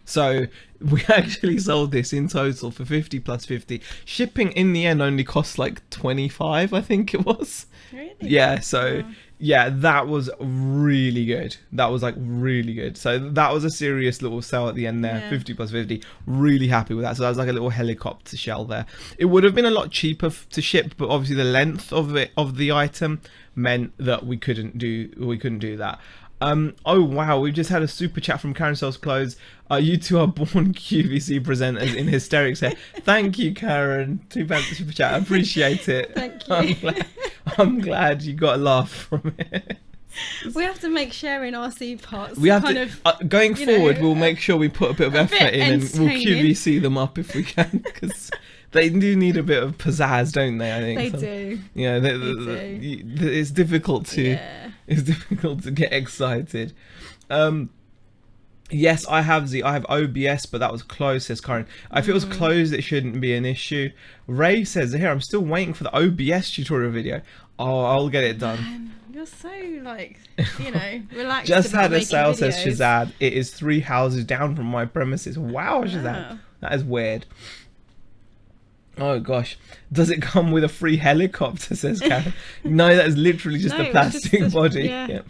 So we actually sold this in total for 50 plus 50. Shipping in the end only cost like 25, I think it was. Really? Yeah, so Yeah, that was really good. That was like really good. So that was a serious little sell at the end there. Yeah. 50 plus 50. Really happy with that. So that was like a little helicopter shell there. It would have been a lot cheaper to ship, but obviously the length of the item meant that we couldn't do that. Oh wow, we've just had a super chat from Karen Sells Clothes. You two are born QVC presenters in hysterics here. Thank you, Karen. £2 super chat. I appreciate it. Thank you. I'm glad you got a laugh from it. We have to make sharing RC parts. We have to going forward. We'll make sure we put a bit of effort in, and we'll QVC them up if we can, because they do need a bit of pizzazz, don't they? I think they do. Yeah, they do. It's difficult to. Yeah. It's difficult to get excited. Yes, I have OBS, but that was closed, says Karen. If it was closed, it shouldn't be an issue. Ray says here, I'm still waiting for the OBS tutorial video. Oh, I'll get it done. Man, you're so relaxed. Just about had a making sale, videos. says Shazad. It is 3 houses down from my premises. Wow, Shazad. That is weird. Oh gosh, does it come with a free helicopter, says Karen? No, that is literally just a plastic body. Yeah. Yep.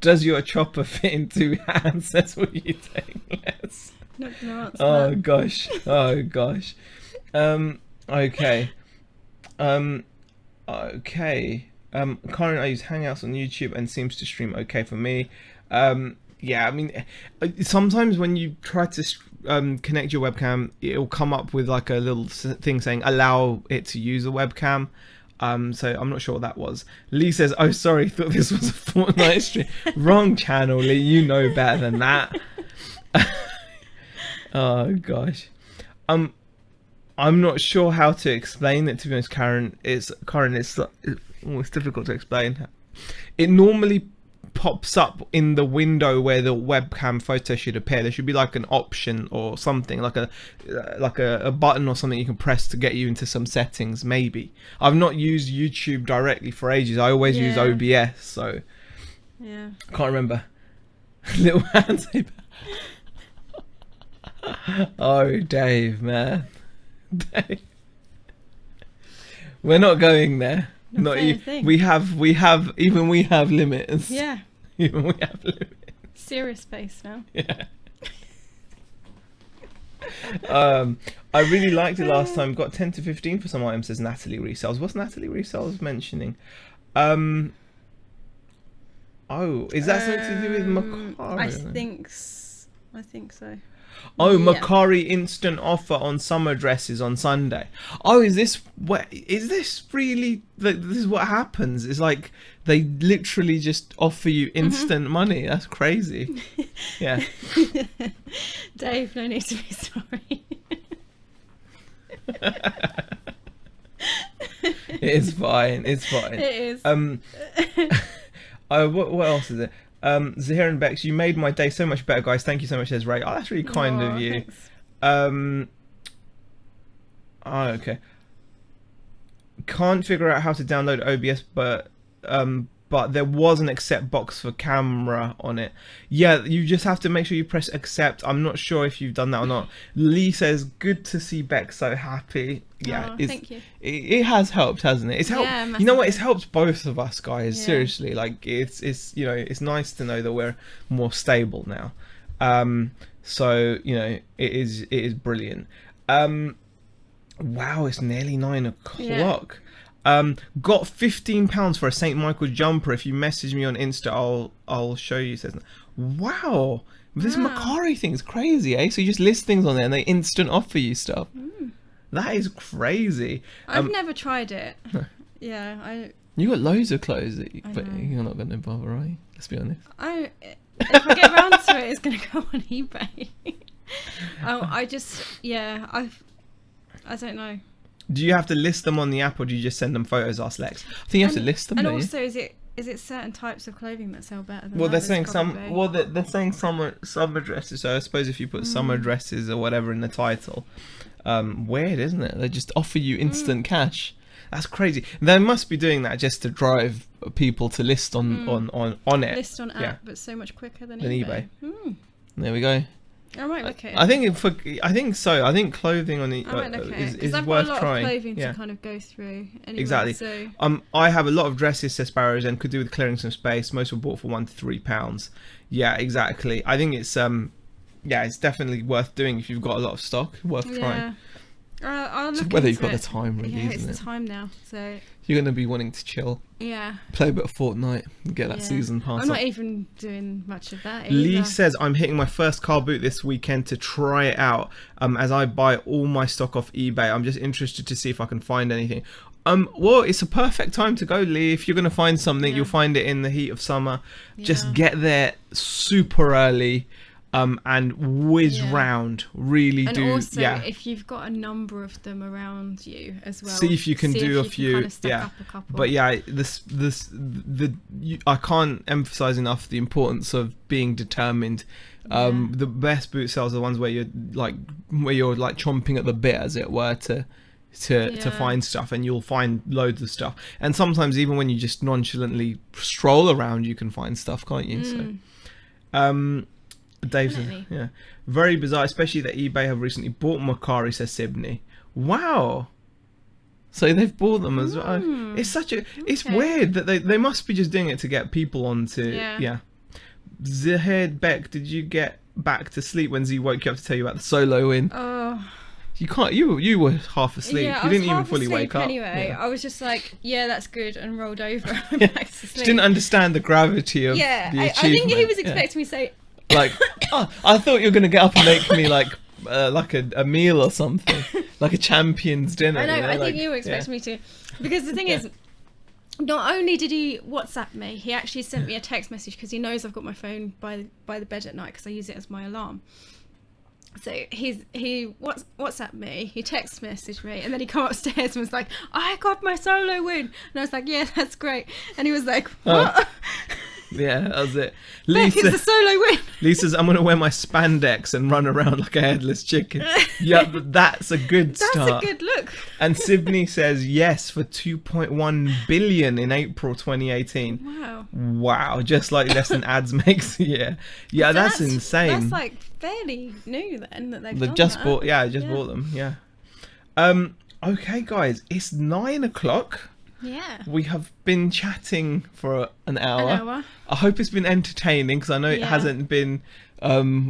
Does your chopper fit in 2 hands? That's what you take less. Not gonna answer Oh that. gosh. Oh gosh. Okay. Okay. Karen, I use Hangouts on YouTube and seems to stream okay for me. Yeah, I mean, sometimes when you try to connect your webcam, it'll come up with like a little thing saying allow it to use a webcam. So I'm not sure what that was. Lee says, oh sorry, thought this was a Fortnite stream. Wrong channel, Lee, you know better than that. Oh gosh. I'm not sure how to explain it, to be honest, Karen. It's difficult to explain. It normally pops up in the window where the webcam photo should appear. There should be like an option or something, like a button or something you can press to get you into some settings. Maybe I've not used YouTube directly for ages. I always use OBS, so Yeah. I can't remember. Little hand tape. Oh, Dave, man. Dave. We're not going there. Not you. We have limits. Yeah. Even we have limits. Serious face now. Yeah. I really liked it last time. Got 10 to 15 for some items, says Natalie Resells. What's Natalie Resells mentioning? Oh, is that something to do with Macari? I think so. Oh, Yeah. Macari instant offer on summer dresses on Sunday. Oh, is this really this is what happens? It's like they literally just offer you instant money. That's crazy. Yeah. Dave, no need to be sorry. It's fine. It's fine. It is. What else is it? Zahir and Bex, you made my day so much better, guys. Thank you so much, says Ray. Oh, that's really kind of you. Thanks. Oh, okay. Can't figure out how to download OBS, but there was an accept box for camera on it. Yeah, you just have to make sure you press accept. I'm not sure if you've done that or not. Lee says, good to see Bex so happy. Yeah, thank you. It has helped, hasn't it? It's helped. Yeah, you know what? massively. It's helped both of us, guys. Yeah. Seriously, like it's it's nice to know that we're more stable now. So it is brilliant. Wow, it's nearly 9 o'clock. Got £15 for a St. Michael jumper. If you message me on Insta, I'll show you. Says, wow, this Macari thing is crazy, eh? So you just list things on there and they instant offer you stuff. That is crazy. I've never tried it. Yeah, You got loads of clothes, but know. you're not going to bother, are you? Let's be honest. if I get around to it, it's going to go on eBay. I don't know. Do you have to list them on the app, or do you just send them photos? Ask Lex. I think you have to list them. And don't you? also, is it certain types of clothing that sell better than Well, they're others, saying probably? they're saying summer dresses. So I suppose if you put summer dresses or whatever in the title, weird, isn't it? They just offer you instant cash. That's crazy. They must be doing that just to drive people to list on it. List on app, Yeah. but so much quicker than Than eBay. There we go. I might look at it. I think so. I think clothing on the I might look at it, 'cause is I've worth got a lot trying. of clothing Yeah. to kind of go through. Anyway, Exactly. So. I have a lot of dresses, says Sparrows, and could do with clearing some space. Most were bought for £1 to £3. Yeah, exactly. I think it's it's definitely worth doing if you've got a lot of stock. Worth trying. I'll It's look whether into you've got it. the time, really, Yeah, isn't it's it? the time now. So You're going to be wanting to chill, yeah, play a bit of Fortnite, and get that Yeah. season pass. I'm up. not even doing much of that. Lee either. says, I'm hitting my first car boot this weekend to try it out. As I buy all my stock off eBay, I'm just interested to see if I can find anything. Well, it's a perfect time to go, Lee. If you're going to find something, Yeah. you'll find it in the heat of summer. Just Yeah. get there super early, and whiz Yeah. round. Really And do, also, yeah. if you've got a number of them around you as well, See if you can do a few, kind of stack yeah. up a couple. But yeah, I can't emphasize enough the importance of being determined. The best boot sales are the ones where you're like chomping at the bit, as it were, to find stuff, and you'll find loads of stuff. And sometimes even when you just nonchalantly stroll around, you can find stuff, can't you? So, Dave says, Definitely. yeah, very bizarre, especially that eBay have recently bought Macari, says Sibney. Wow. So they've bought them as well. It's it's Okay. weird that they must be just doing it to get people onto. Yeah. Zahid Beck, did you get back to sleep when Z woke you up to tell you about the solo win? Oh. You can't. You were half asleep. Yeah, You I didn't was even half fully asleep wake up. anyway. Yeah. I was just like, yeah, that's good, and rolled over and Yeah. went back to sleep. Just didn't understand the gravity of Yeah, the I achievement. think he was Yeah. expecting me to say, Like, oh, I thought you were gonna get up and make me like a meal or something, like a champion's dinner. I know, you I think like, you were expecting me to. Because the thing is, not only did he WhatsApp me, he actually sent me a text message because he knows I've got my phone by the bed at night because I use it as my alarm. So he WhatsApp me, he text messaged me, and then he come upstairs and was like, I got my solo win. And I was like, yeah, that's great. And he was like, what? Yeah, that was it. Beck, it's a solo win. Lisa's, I'm gonna wear my spandex and run around like a headless chicken. Yeah, that's a good start. That's a good look. And Sydney says yes for 2.1 billion in April 2018. Wow, just like less than ads makes a year. Yeah, So that's insane. That's like fairly new then that they've done just that. bought, bought them. Yeah. Okay, guys, it's 9 o'clock. Yeah. We have been chatting for an hour. I hope it's been entertaining, because I know it hasn't been.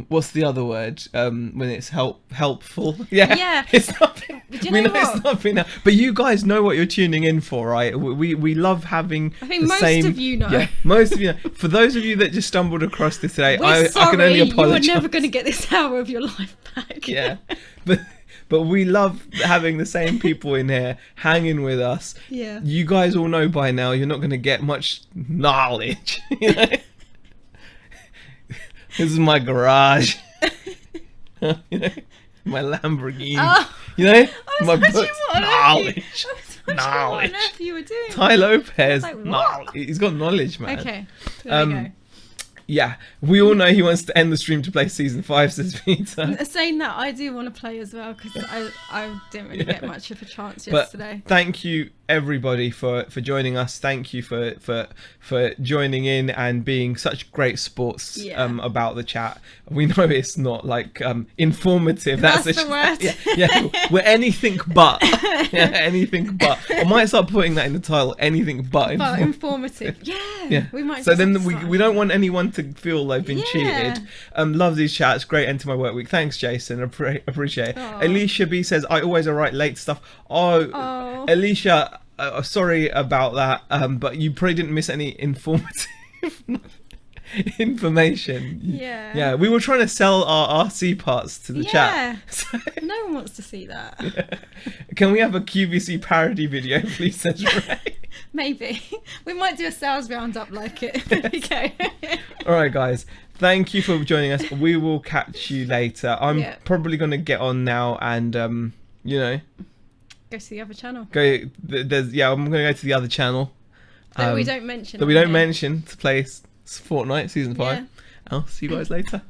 What's the other word? When it's helpful. Yeah. It's not been. You know what? It's not been. But you guys know what you're tuning in for, right? We love having. I think most of you know. Yeah, most of you know. For those of you that just stumbled across this today, We're sorry, I can only apologise. you are never going to get this hour of your life back. Yeah, but we love having the same people in here hanging with us. Yeah. You guys all know by now you're not going to get much knowledge. You know? This is my garage. You know? My Lamborghini. Oh, You know? I was My wondering books. what on earth Knowledge. what on earth you were doing. Ty Lopez. I was like, what? Knowledge. He's got knowledge, man. Okay, there we go. Yeah, we all know he wants to end the stream to play season 5, says Peter. Saying that, I do want to play as well because I didn't really get much of a chance But yesterday. thank you everybody for joining us. Thank you for joining in and being such great sports about the chat. We know it's not like informative. That's the word. Yeah, we're anything but. Yeah, anything but. I might start putting that in the title. Anything but Informative. Yeah. We might. So just then have to we start. don't want anyone to feel they've been Yeah. cheated. Love these chats. Great end to my work week. Thanks, Jason. Appreciate it. Aw. Alicia B says, I always write late stuff. Oh. Alicia, sorry about that. But you probably didn't miss any informative information. Yeah, we were trying to sell our RC parts to the chat. So, no one wants to see that. can we have a QVC parody video, please? Says Ray. Maybe we might do a sales roundup like it. There we go. All right, guys. Thank you for joining us. We will catch you later. I'm probably going to get on now and, go to the other channel. I'm going to go to the other channel. That we don't mention. That we don't mention to play Fortnite Season 5. Yeah. I'll see you guys later.